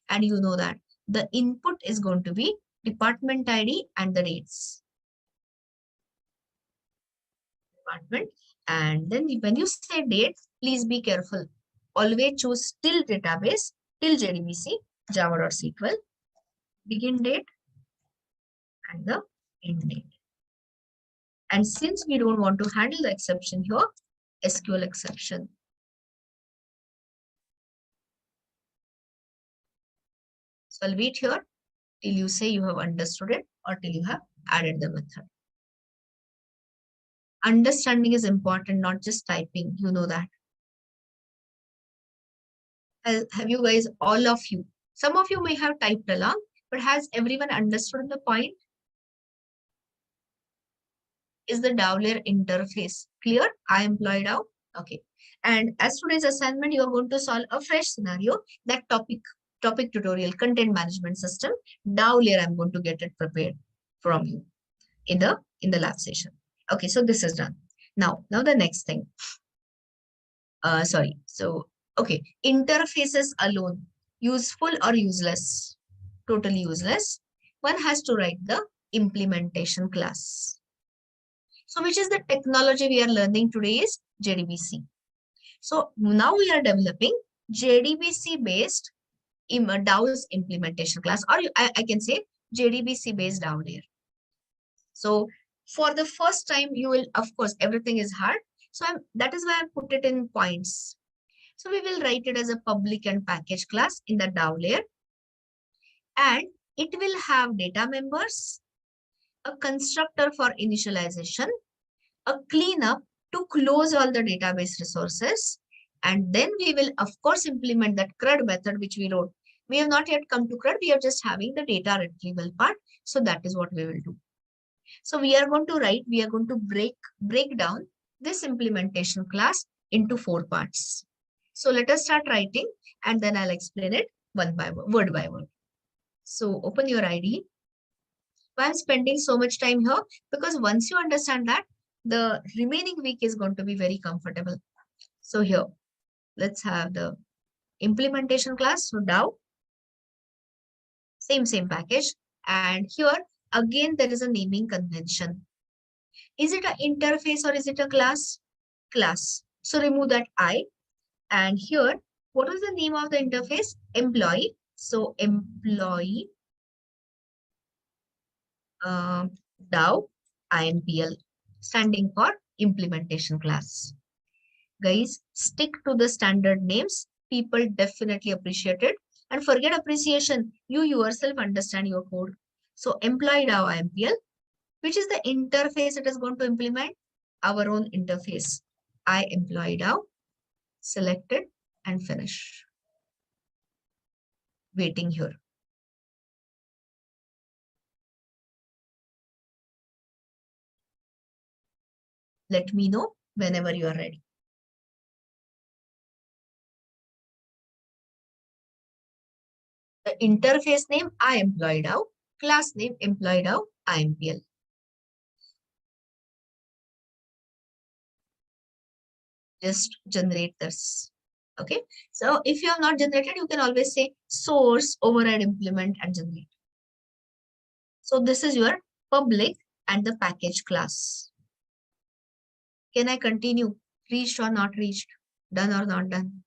and you know that the input is going to be department ID and the dates. Department, and then when you say date, Please be careful. Always choose till database, till JDBC, java.sql, begin date and the end date. And since we don't want to handle the exception here, SQL exception. So I'll wait here till you say you have understood it or till you have added the method. Understanding is important, not just typing. You know that. Have you guys, all of you, some of you may have typed along, but has everyone understood the point? Is the Dowler interface clear? I employed out. Okay. And as today's assignment, you are going to solve a fresh scenario, that topic tutorial, content management system. Dowler, I'm going to get it prepared from you in the lab session. Okay, so this is done. Now the next thing. Sorry. So, okay, interfaces alone, useful or useless? Totally useless. One has to write the implementation class. So, which is the technology we are learning today is JDBC. So, now we are developing JDBC based DAO's implementation class, or I can say JDBC based DAO layer. So, for the first time, you will, of course, everything is hard. So, that is why I put it in points. So, we will write it as a public and package class in the DAO layer. And it will have data members, a constructor for initialization, a cleanup to close all the database resources. And then we will, of course, implement that CRUD method, which we wrote. We have not yet come to CRUD. We are just having the data retrieval part. So that is what we will do. So we are going to write, we are going to break down this implementation class into 4 parts. So let us start writing and then I'll explain it word by word. So open your IDE. Why I'm spending so much time here? Because once you understand that, the remaining week is going to be very comfortable. So here, let's have the implementation class. So DAO, same package. And here, again, there is a naming convention. Is it an interface or is it a class? Class. So remove that I. And here, what is the name of the interface? Employee. So employee DAO IMPL, standing for implementation class. Guys, stick to the standard names. People definitely appreciate it. And forget appreciation. You yourself understand your code. So employee DAO IMPL, which is the interface it is going to implement? Our own interface. I employee DAO, selected and finish. Waiting here. Let me know whenever you are ready. The interface name I employed out, class name employed out IMPL. Just generate this. Okay. So if you have not generated, you can always say source, override, implement, and generate. So this is your public and the package class. Can I continue? Reached or not reached? Done or not done?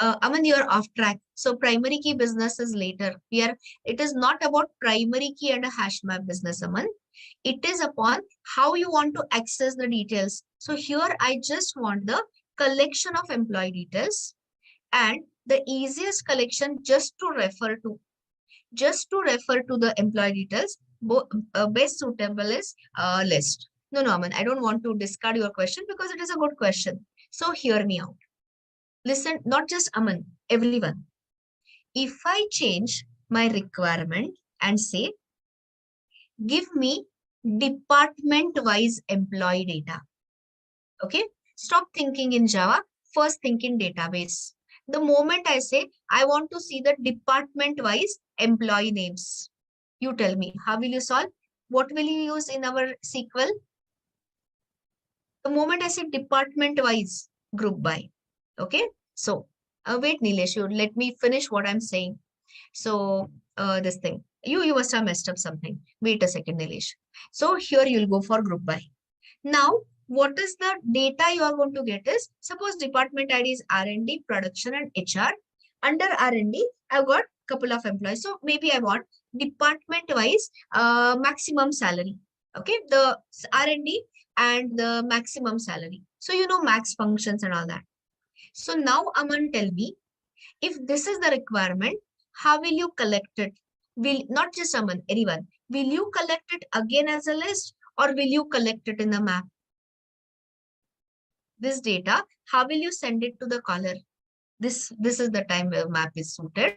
Aman, you're off track. So primary key business is later. It is not about primary key and a hash map business, Aman. It is upon how you want to access the details. So here I just want the collection of employee details and the easiest collection just to refer to the employee details. Best suitable is list. No, Aman, I don't want to discard your question because it is a good question. So hear me out. Listen, not just Aman, everyone. If I change my requirement and say, give me department-wise employee data. Okay, stop thinking in Java, first think in database. The moment I say, I want to see the department-wise employee names. You tell me, how will you solve? What will you use in our SQL? The moment I say department-wise, group by. Okay, so wait, Nilesh, let me finish what I'm saying. So this thing, you must have messed up something. Wait a second, Nilesh. So here you'll go for group by. Now what is the data you are going to get is, suppose department ID is R&D, production and HR. Under R&D, I've got couple of employees. So maybe I want department wise maximum salary. Okay, the R&D and the maximum salary. So you know max functions and all that. So now Aman, tell me, if this is the requirement, how will you collect it? Will not just Aman, anyone. Will you collect it again as a list or will you collect it in the map? This data, how will you send it to the caller? This is the time where map is suited.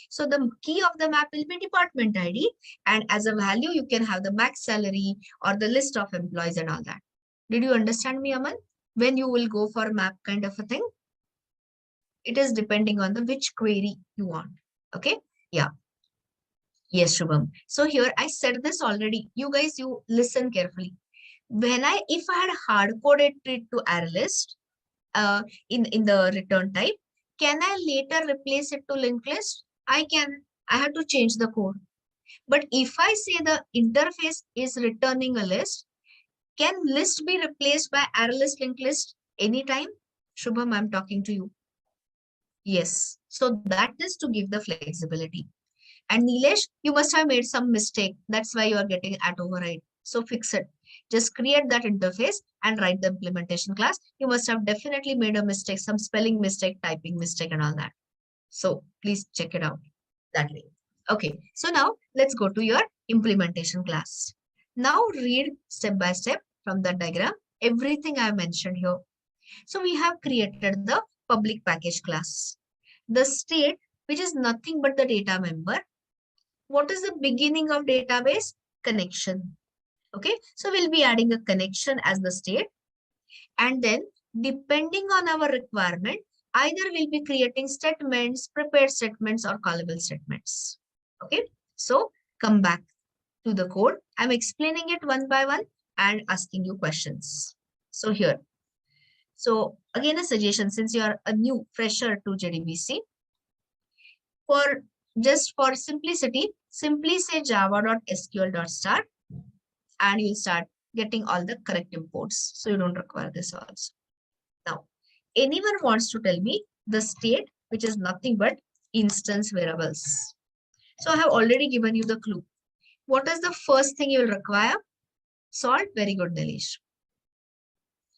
So the key of the map will be department ID, and as a value, you can have the max salary or the list of employees and all that. Did you understand me, Aman? When you will go for map kind of a thing? It is depending on the which query you want. Okay. Yeah. Yes, Shubham. So here I said this already. You guys, you listen carefully. If I had hard coded it to array list in the return type, can I later replace it to linked list? I can. I have to change the code. But if I say the interface is returning a list, can list be replaced by array list linked list anytime? Shubham, I'm talking to you. Yes. So that is to give the flexibility. And Nilesh, you must have made some mistake. That's why you are getting at override. So fix it. Just create that interface and write the implementation class. You must have definitely made a mistake, some spelling mistake, typing mistake and all that. So please check it out that way. Okay, so now let's go to your implementation class. Now read step by step from the diagram, everything I mentioned here. So we have created the public package class. The state, which is nothing but the data member. What is the beginning of database? Connection. Okay, so we'll be adding a connection as the state. And then depending on our requirement, either we'll be creating statements, prepared statements or callable statements. Okay, so come back to the code. I'm explaining it one by one and asking you questions. So here, so again a suggestion, since you are a new fresher to JDBC, just for simplicity, simply say java.sql.start and you'll start getting all the correct imports. So you don't require this also. Now, anyone wants to tell me the state, which is nothing but instance variables. So I have already given you the clue. What is the first thing you will require? Salt. Very good, Nilesh.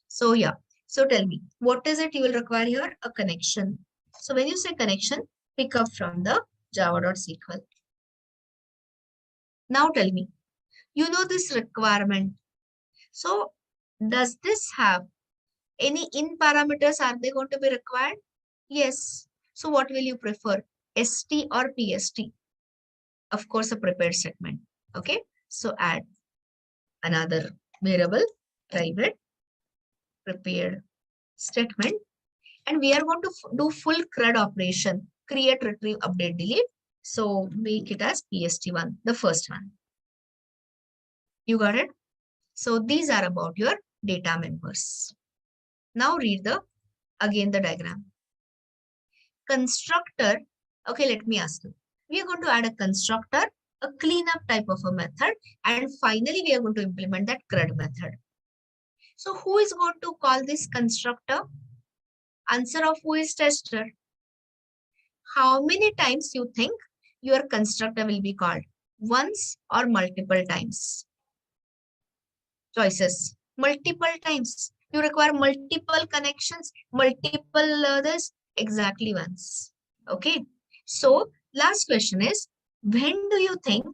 So yeah. So tell me, what is it you will require here? A connection. So when you say connection, pick up from the java.sql. Now tell me, you know this requirement. So does this have any in parameters? Are they going to be required? Yes. So what will you prefer? ST or PST? Of course, a prepared statement. Okay. So add another variable, private prepared statement. And we are going to do full CRUD operation, create, retrieve, update, delete. So make it as PST1, the first one. You got it? So these are about your data members. Now read again the diagram. Constructor. Okay, let me ask you. We are going to add a constructor, a cleanup type of a method, and finally we are going to implement that CRUD method. So who is going to call this constructor? Answer of who is tester. How many times you think your constructor will be called? Once or multiple times? Choices. Multiple times. You require multiple connections, multiple others, exactly once. Okay. So last question is, when do you think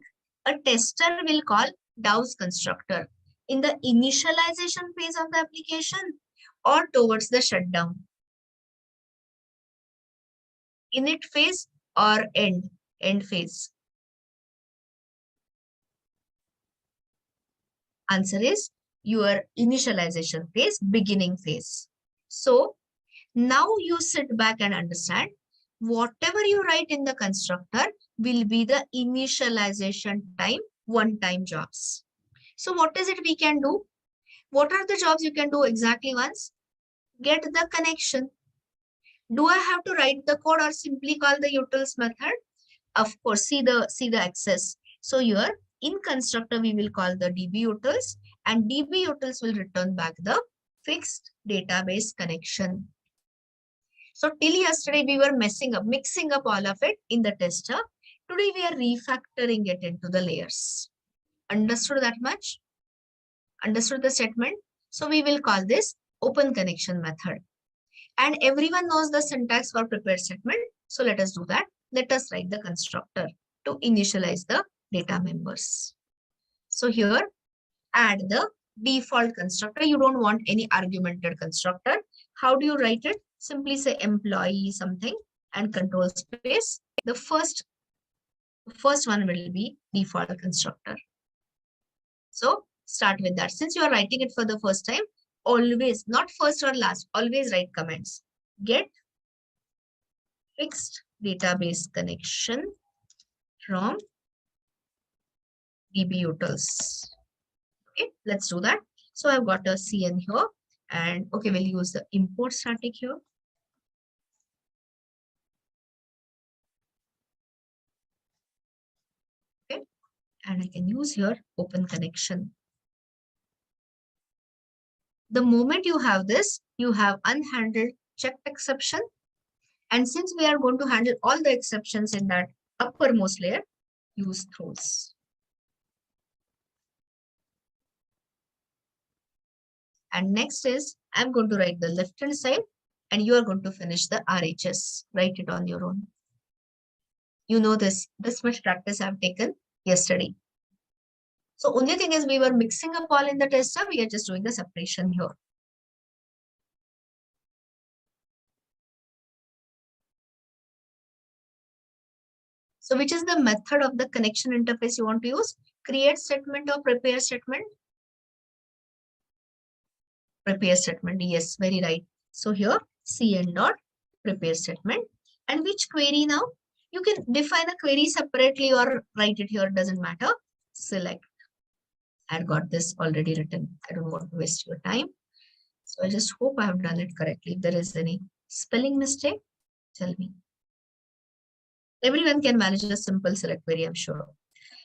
a tester will call Dow's constructor? In the initialization phase of the application or towards the shutdown? Init phase or end phase? Answer is your initialization phase, beginning phase. So now you sit back and understand whatever you write in the constructor will be the initialization time, one-time jobs. So what is it we can do? What are the jobs you can do exactly once? Get the connection. Do I have to write the code or simply call the utils method? Of course, see the access. So here in constructor, we will call the db utils and db utils will return back the fixed database connection. So till yesterday, we were mixing up all of it in the tester. Today, we are refactoring it into the layers. Understood that much? Understood the statement? So we will call this open connection method. And everyone knows the syntax for prepared statement. So let us do that. Let us write the constructor to initialize the data members. So here, add the default constructor. You don't want any argumented constructor. How do you write it? Simply say employee something and control space. The first one will be default constructor. So start with that. Since you are writing it for the first time, always, not first or last, always write comments. Get fixed database connection from dbutils. Okay, let's do that. So I've got a CN here, and okay, we'll use the import static here. Okay, and I can use here open connection. The moment you have this, you have unhandled checked exception. And since we are going to handle all the exceptions in that uppermost layer, use throws. And next is, I'm going to write the left-hand side, and you are going to finish the RHS. Write it on your own. You know this much practice I've taken yesterday. So only thing is we were mixing up all in the tester. We are just doing the separation here. So which is the method of the connection interface you want to use? Create statement or prepare statement? Prepare statement. Yes, very right. So here cn dot prepare statement. And which query now? You can define a query separately or write it here, doesn't matter. Select. I've got this already written. I don't want to waste your time. So I just hope I have done it correctly. If there is any spelling mistake, tell me. Everyone can manage a simple select query, I'm sure.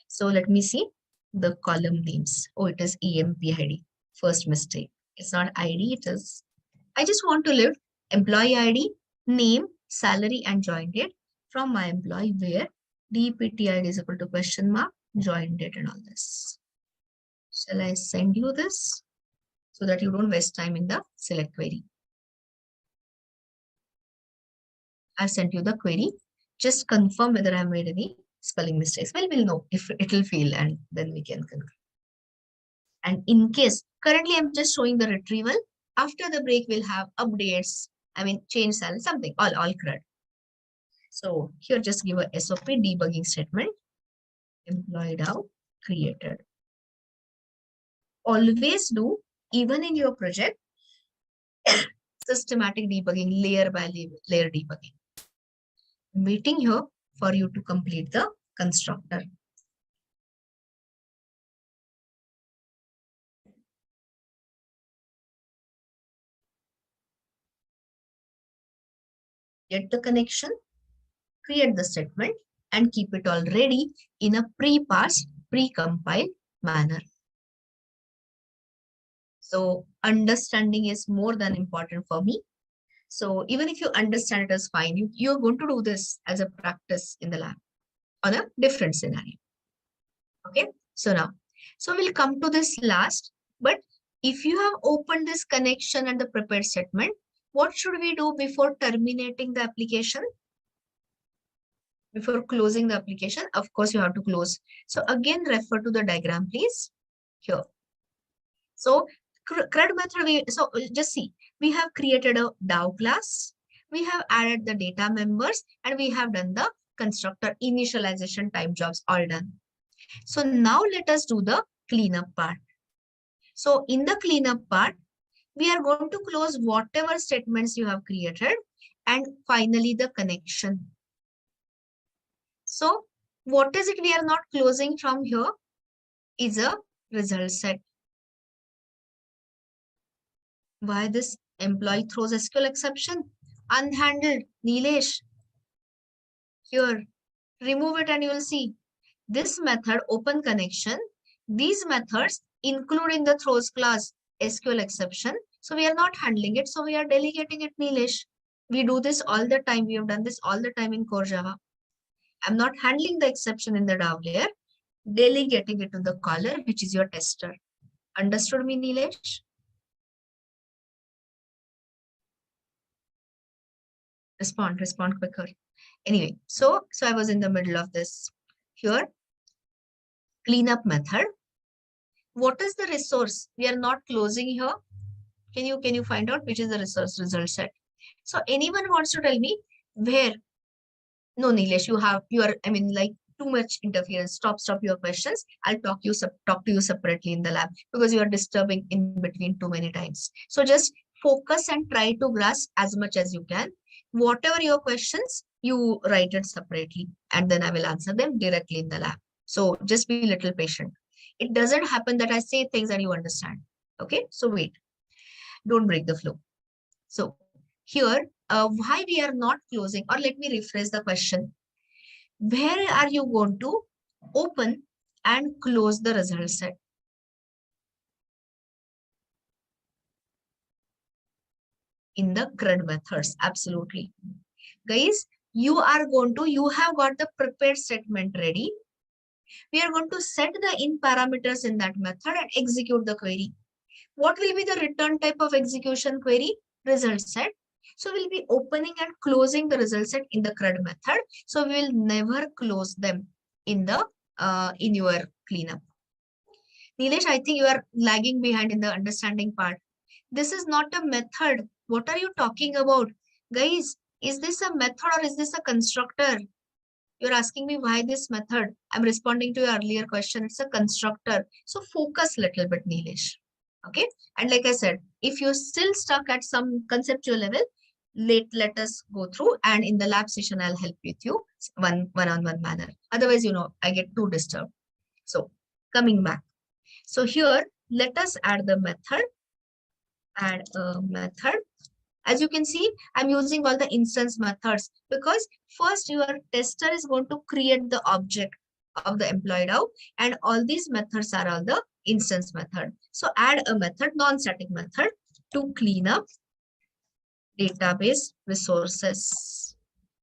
So let me see the column names. Oh, it is EMP-ID. First mistake. It's not ID, it is. I just want to lift employee ID, name, salary, and join date from my employee where DPTID is equal to question mark, join date, and all this. Shall I send you this so that you don't waste time in the select query? I've sent you the query. Just confirm whether I have made any spelling mistakes. Well, we'll know if it will fail and then we can conclude. And in case, currently I'm just showing the retrieval. After the break, we'll have updates. I mean, change salary, something, all CRUD. So here, just give a SOP debugging statement. Employed out, created. Always do, even in your project, systematic debugging, layer by layer debugging. I'm waiting here for you to complete the constructor. Get the connection, create the statement, and keep it all ready in a pre-parsed, pre-compiled manner. So understanding is more than important for me. So even if you understand it is fine, you're going to do this as a practice in the lab on a different scenario. Okay, so now, so we'll come to this last, but if you have opened this connection and the prepared statement, what should we do before terminating the application? Before closing the application, of course, you have to close. So again, refer to the diagram, please. Here. So CRUD method, so just see, we have created a DAO class. We have added the data members and we have done the constructor initialization type jobs all done. So now let us do the cleanup part. So in the cleanup part, we are going to close whatever statements you have created and finally the connection. So what is it we are not closing from here is a result set. Why this employee throws SQL exception? Unhandled, Nilesh. Here, remove it and you will see this method open connection. These methods include in the throws class SQL exception. So we are not handling it. So we are delegating it, Nilesh. We do this all the time. We have done this all the time in core Java. I'm not handling the exception in the DAO layer, delegating it to the caller, which is your tester. Understood me, Nilesh? Respond quicker. Anyway, so I was in the middle of this. Here, cleanup method. What is the resource? We are not closing here. Can you find out which is the resource result set? So anyone wants to tell me where? No, Nilesh, I mean, like too much interference. Stop your questions. I'll talk to you separately in the lab because you are disturbing in between too many times. So just focus and try to grasp as much as you can. Whatever your questions, you write it separately and then I will answer them directly in the lab. So just be a little patient. It doesn't happen that I say things and you understand. Okay, so wait. Don't break the flow. So here, why we are not closing, or let me rephrase the question. Where are you going to open and close the result set? In the CRUD methods, absolutely. Guys, you have got the prepared statement ready. We are going to set the in parameters in that method and execute the query. What will be the return type of execution query? Result set. So we'll be opening and closing the result set in the CRUD method. So we will never close them in your cleanup. Nilesh, I think you are lagging behind in the understanding part. This is not a method. What are you talking about? Guys, is this a method or is this a constructor? You're asking me why this method. I'm responding to your earlier question. It's a constructor. So focus a little bit, Nilesh. Okay. And like I said, if you're still stuck at some conceptual level, let us go through, and in the lab session, I'll help with you one-on-one manner. Otherwise, I get too disturbed. So coming back. So here, let us add the method. Add a method. As you can see, I'm using all the instance methods because first your tester is going to create the object of the employee DAO, and all these methods are all the instance method. So add a method, non-static method, to clean up database resources.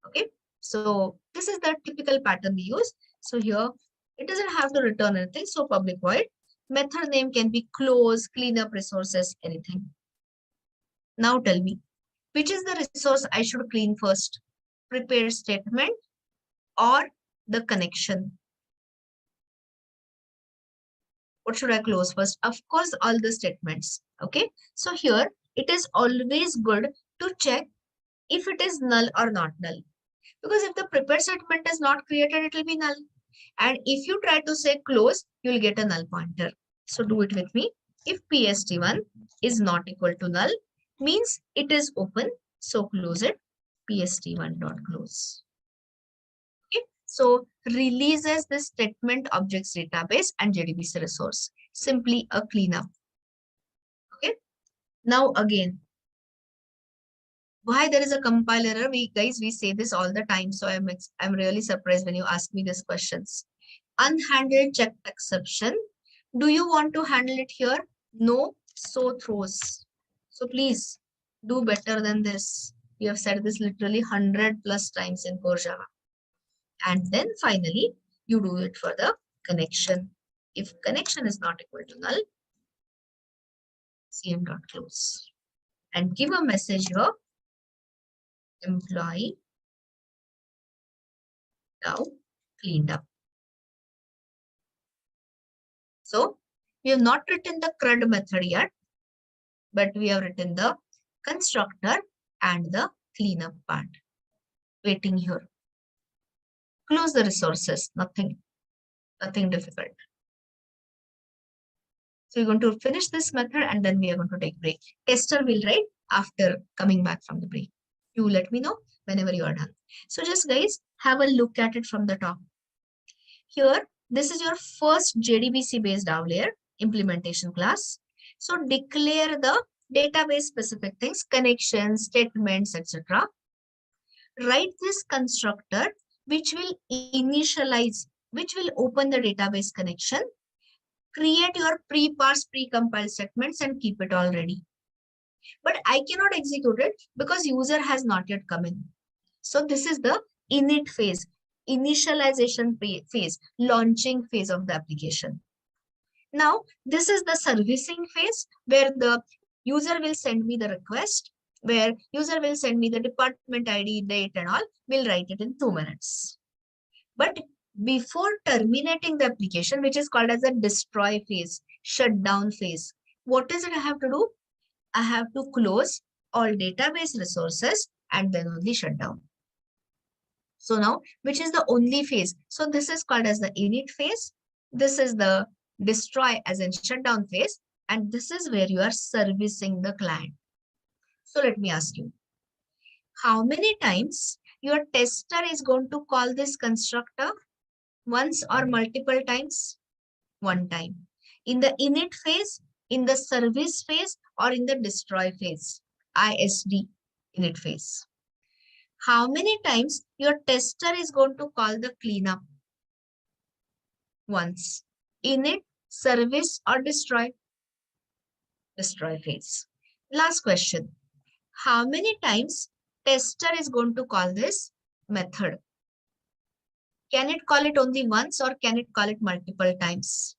Okay, so this is the typical pattern we use. So here it doesn't have to return anything. So public void method name can be close, clean up resources, anything. Now tell me, which is the resource I should clean first? Prepare statement or the connection? What should I close first? Of course, all the statements. Okay. So here it is always good to check if it is null or not null. Because if the prepare statement is not created, it will be null. And if you try to say close, you will get a null pointer. So do it with me. If PST1 is not equal to null, means it is open. So close it. PST1.close. Okay. So releases the statement objects database and JDBC resource. Simply a cleanup. Okay. Now again, why there is a compile error? We say this all the time. So I'm really surprised when you ask me these questions. Unhandled check exception. Do you want to handle it here? No. So throws. So please do better than this. We have said this literally 100+ times in core Java. And then finally, you do it for the connection. If connection is not equal to null, cm.close. And give a message here, employee now cleaned up. So we have not written the CRUD method yet, but we have written the constructor and the cleanup part. Waiting here. Close the resources, nothing difficult. So we're going to finish this method and then we are going to take break. Tester will write after coming back from the break. You let me know whenever you are done. So just guys, have a look at it from the top. Here, this is your first JDBC based DAO layer implementation class. So declare the database specific things, connections, statements, etc. Write this constructor which will initialize, which will open the database connection. Create your pre-parse, pre-compile statements and keep it all ready. but I cannot execute it because user has not yet come in. So this is the init phase, initialization phase, launching phase of the application. Now, this is the servicing phase where the user will send me the request, where user will send me the department ID, date and all, we'll write it in 2 minutes. But before terminating the application, which is called as a destroy phase, shutdown phase, what is it I have to do? I have to close all database resources and then only shut down. So now, which is the only phase? So this is called as the init phase. This is the destroy as in shutdown phase. And this is where you are servicing the client. So let me ask you, how many times your tester is going to call this constructor? Once or multiple times? One time. In the init phase, in the service phase, or in the destroy phase, ISD init phase. How many times your tester is going to call the cleanup? Once. Init, service, or destroy? Destroy phase. Last question. How many times tester is going to call this method? Can it call it only once or can it call it multiple times?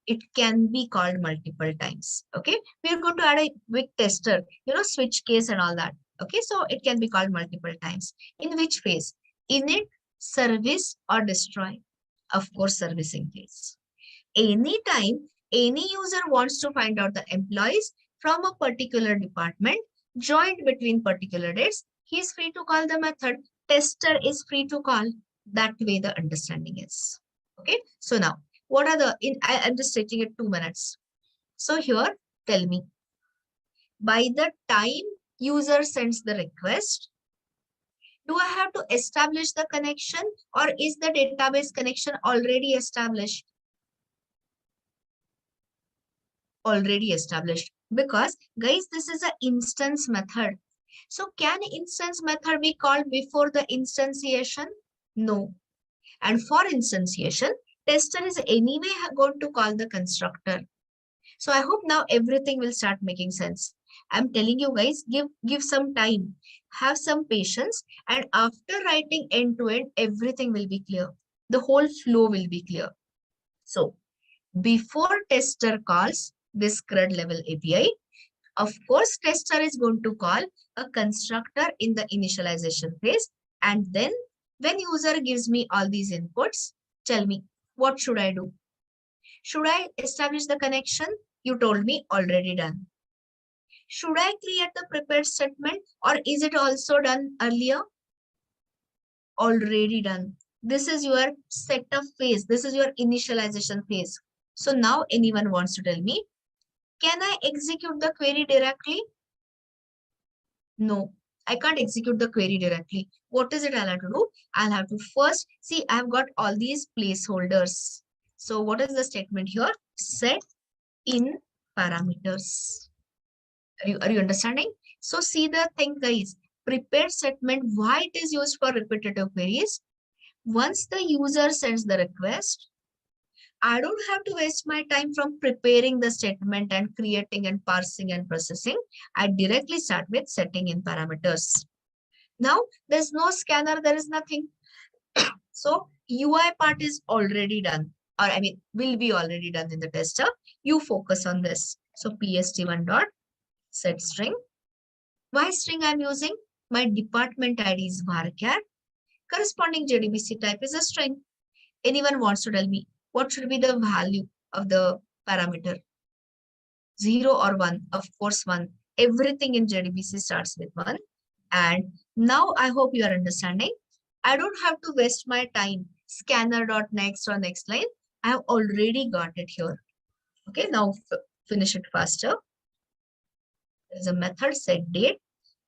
It can be called multiple times. Okay, we are going to add a quick tester, switch case and all that. Okay, so it can be called multiple times. In which phase? Init, service, or destroy? Of course, servicing phase. Anytime any user wants to find out the employees from a particular department joined between particular dates, he is free to call the method. Tester is free to call. That way the understanding is. Okay, so now what are the, I'm just taking it 2 minutes. So here, tell me, by the time user sends the request, do I have to establish the connection or is the database connection already established? Already established, because guys, this is an instance method. So can instance method be called before the instantiation? No. And for instantiation, tester is anyway going to call the constructor. So I hope now everything will start making sense. I'm telling you guys, give some time, have some patience, and after writing end to end, everything will be clear. The whole flow will be clear. So before tester calls this CRUD level API, of course, tester is going to call a constructor in the initialization phase. And then when user gives me all these inputs, tell me, what should I do? Should I establish the connection? You told me already done. Should I create the prepared statement or is it also done earlier? Already done. This is your setup phase. This is your initialization phase. So now anyone wants to tell me, can I execute the query directly? No, I can't execute the query directly. What is it I'll have to do? I'll have to first see, I've got all these placeholders. So what is the statement here? Set in parameters. Are you understanding? So see the thing, guys. Prepared statement, why it is used for repetitive queries? Once the user sends the request, I don't have to waste my time from preparing the statement and creating and parsing and processing. I directly start with setting in parameters. Now, there's no scanner, there is nothing. So UI part is already done, or I mean, will be already done in the tester. You focus on this. So pst1 dot set string. Why string I'm using? My department ID is varchar. Corresponding JDBC type is a string. Anyone wants to tell me what should be the value of the parameter? 0 or 1? Of course, 1. Everything in JDBC starts with 1. And now I hope you are understanding. I don't have to waste my time. Scanner.next or next line. I have already got it here. Okay, now finish it faster. There is a method set date.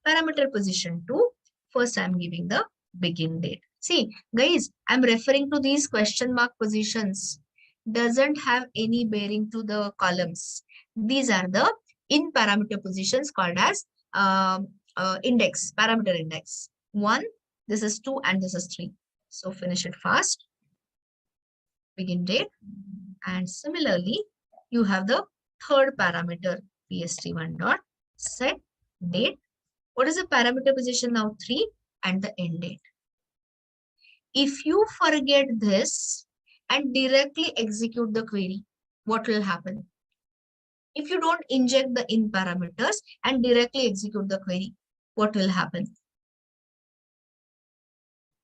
Parameter position 2. First, I'm giving the begin date. See, guys, I'm referring to these question mark positions. Doesn't have any bearing to the columns. These are the in parameter positions called as index, parameter index. 1, this is 2, and this is 3. So finish it fast. Begin date. And similarly, you have the third parameter, pst1 dot set date. What is the parameter position now? 3 and the end date. If you forget this and directly execute the query, what will happen? If you don't inject the in parameters and directly execute the query, what will happen?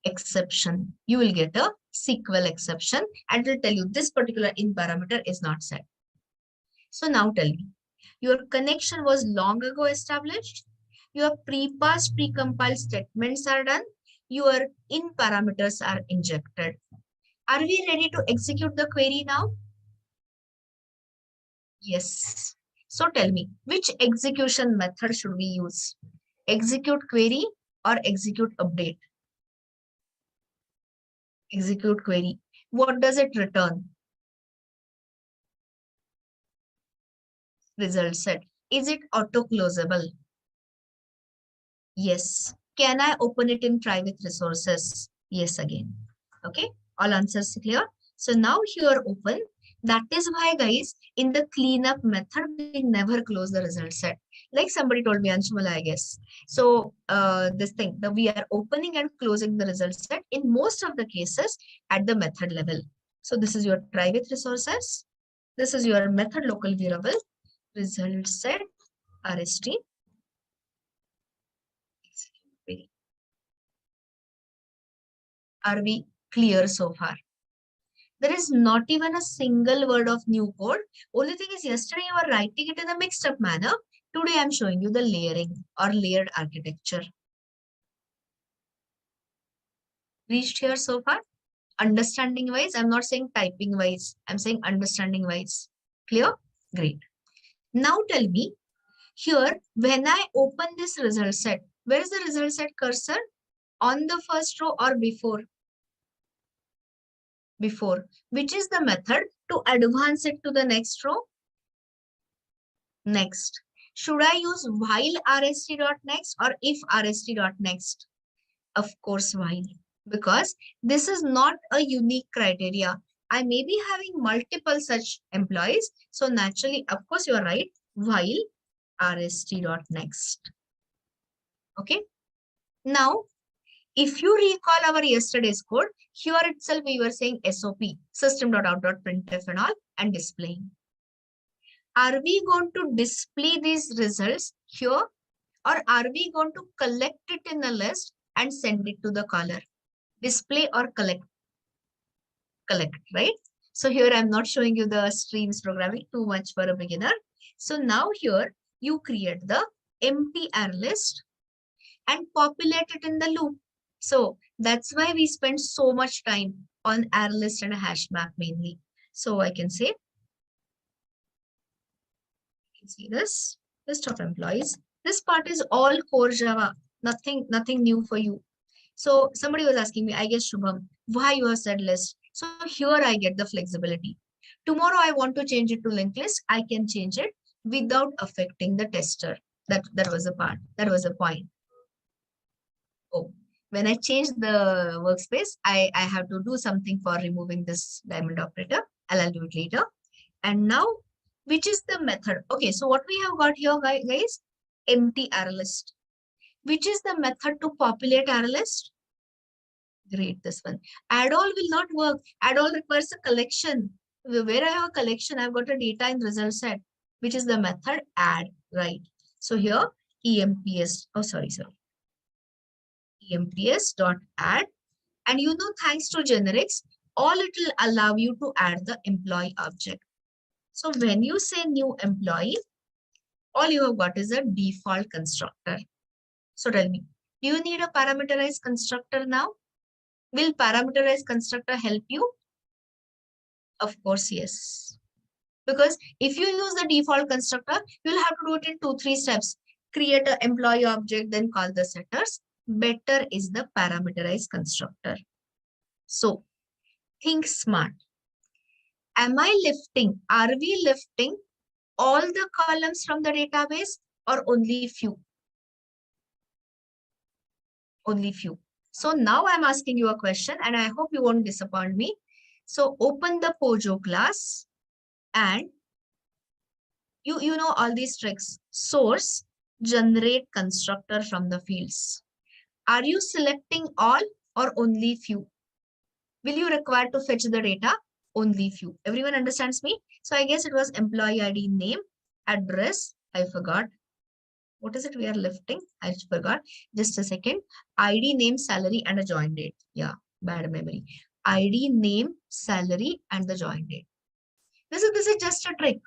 Exception. You will get a SQL exception and it will tell you this particular in parameter is not set. So now tell me, your connection was long ago established. Your pre-pass, pre-compiled statements are done. Your in parameters are injected. Are we ready to execute the query now? Yes. So tell me, which execution method should we use? Execute query or execute update? Execute query. What does it return? Result set. Is it auto-closable? Yes. Can I open it in try with resources? Yes, again. Okay. All answers clear. So now here open. That is why, guys, in the cleanup method, we never close the result set. Like somebody told me, Anshumala, I guess. So this thing, we are opening and closing the result set in most of the cases at the method level. So this is your try with resources. This is your method local variable, result set, RST. Are we clear so far? There is not even a single word of new code. Only thing is yesterday you were writing it in a mixed up manner. Today I'm showing you the layering or layered architecture. Reached here so far? Understanding wise, I'm not saying typing wise. I'm saying understanding wise. Clear? Great. Now tell me, here when I open this result set, where is the result set cursor? On the first row or before? Before. Which is the method to advance it to the next row? Next. Should I use while rst.next or if rst.next? Of course, while. Because this is not a unique criteria. I may be having multiple such employees. So naturally, of course, you are right. While rst.next. Okay. Now, if you recall our yesterday's code, here itself we were saying SOP, system.out.printf and all, and displaying. Are we going to display these results here, or are we going to collect it in a list and send it to the caller? Display or collect? Collect, right? So here I'm not showing you the streams programming, too much for a beginner. So now here you create the empty array list and populate it in the loop. So that's why we spend so much time on array list and a hash map mainly. So I can say, you can see this list of employees. This part is all core Java, nothing new for you. So somebody was asking me, I guess Shubham, why you have said list? So here I get the flexibility. Tomorrow I want to change it to linked list. I can change it without affecting the tester. That was a part. That was a point. Oh, when I change the workspace, I have to do something for removing this diamond operator. I'll do it later. And now, which is the method? Okay, so what we have got here, guys, empty array list. Which is the method to populate array list? Great, this one. Add all will not work. Add all requires a collection. Where I have a collection, I've got a data in result set, which is the method add, right? So here, emps, emps.add. And you know, thanks to generics, all it will allow you to add the employee object. So when you say new employee, all you have got is a default constructor. So tell me, do you need a parameterized constructor now? Will parameterized constructor help you? Of course, yes. Because if you use the default constructor, you'll have to do it in 2-3 steps. Create an employee object, then call the setters. Better is the parameterized constructor. So think smart. Are we lifting all the columns from the database or only few? Only few. So now I'm asking you a question and I hope you won't disappoint me. So open the Pojo class and You know all these tricks. Source, generate constructor from the fields. Are you selecting all or only few? Will you require to fetch the data? Only few. Everyone understands me? So I guess it was employee ID, name, address. I forgot. What is it we are lifting? I forgot. Just a second. ID, name, salary, and a join date. Yeah, bad memory. ID, name, salary, and the join date. This is just a trick.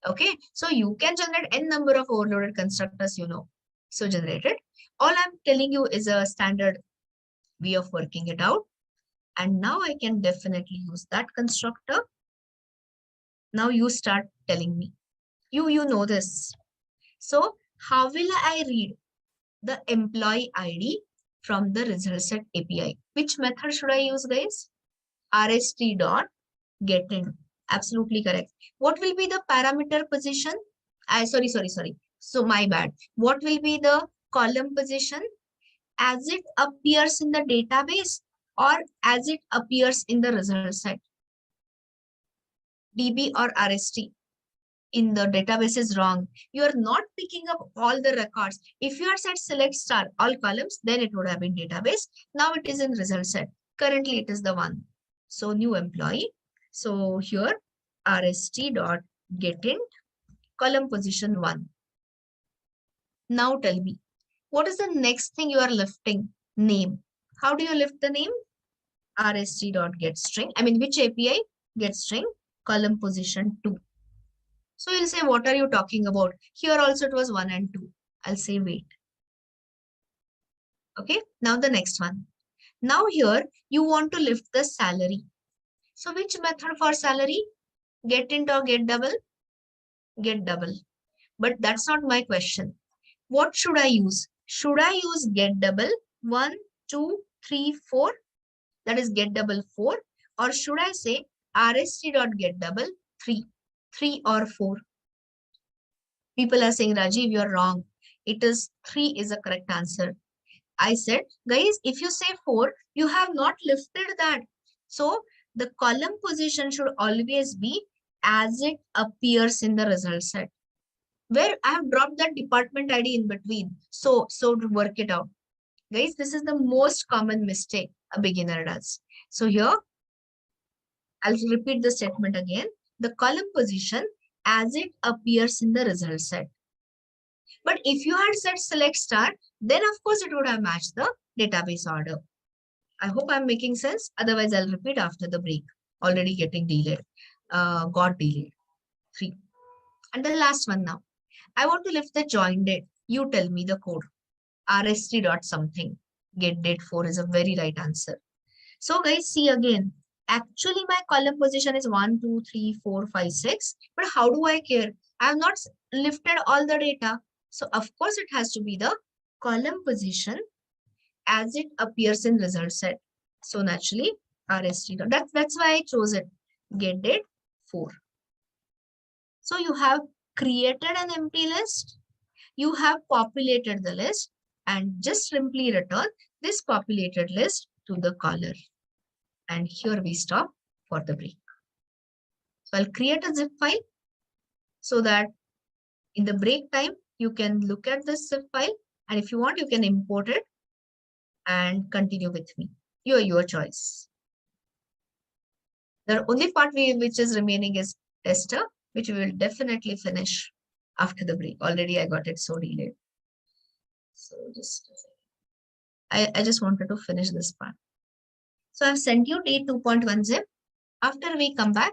Okay. So you can generate n number of overloaded constructors, you know. So generated. All I'm telling you is a standard way of working it out. And now I can definitely use that constructor. Now you start telling me. You know this. So how will I read the employee ID from the result set API? Which method should I use, guys? RST dot getIn. Absolutely correct. What will be the parameter position? Sorry. So my bad. What will be the column position as it appears in the database or as it appears in the result set? DB or RST in the database is wrong. You are not picking up all the records. If you are set select star all columns, then it would have been database. Now it is in result set. Currently it is the one. So new employee. So here RST dot getInt column position 1. Now tell me, what is the next thing you are lifting? Name. How do you lift the name? RST dot getString. I mean, which API? GetString column position 2. So you'll say, what are you talking about? Here also it was 1 and 2. I'll say wait. Okay, now the next one. Now here you want to lift the salary. So which method for salary? GetInt or getDouble? GetDouble. But that's not my question. What should I use? Should I use getDouble 1, 2, 3, 4? That is getDouble 4. Or should I say RST.getDouble 3? 3 or 4. People are saying, Rajiv, you're wrong. It is 3 is a correct answer. I said, guys, if you say 4, you have not lifted that. So the column position should always be as it appears in the result set. Where I have dropped that department ID in between. So to work it out. Guys, this is the most common mistake a beginner does. So here, I'll repeat the statement again. The column position as it appears in the result set. But if you had said select star, then of course it would have matched the database order. I hope I'm making sense. Otherwise, I'll repeat after the break. Already getting delayed. Got delayed. 3. And the last one now. I want to lift the join date. You tell me the code. RST dot something. Get date 4 is a very right answer. So guys, see again. Actually, my column position is 1, 2, 3, 4, 5, 6. But how do I care? I have not lifted all the data. So of course, it has to be the column position as it appears in result set. So naturally, RST. That's why I chose it. Get date 4. So you have created an empty list. You have populated the list and just simply return this populated list to the caller. And here we stop for the break. So I'll create a zip file so that in the break time, you can look at this zip file. And if you want, you can import it and continue with me. Your choice. The only part which is remaining is tester, which we will definitely finish after the break. Already I got it so delayed. So just I just wanted to finish this part. So I've sent you T2.1 zip. After we come back,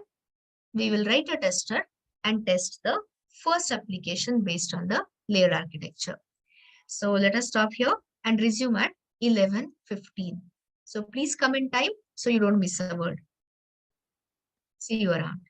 we will write a tester and test the first application based on the layered architecture. So let us stop here and resume at 11:15. So please come in time so you don't miss a word. See you around.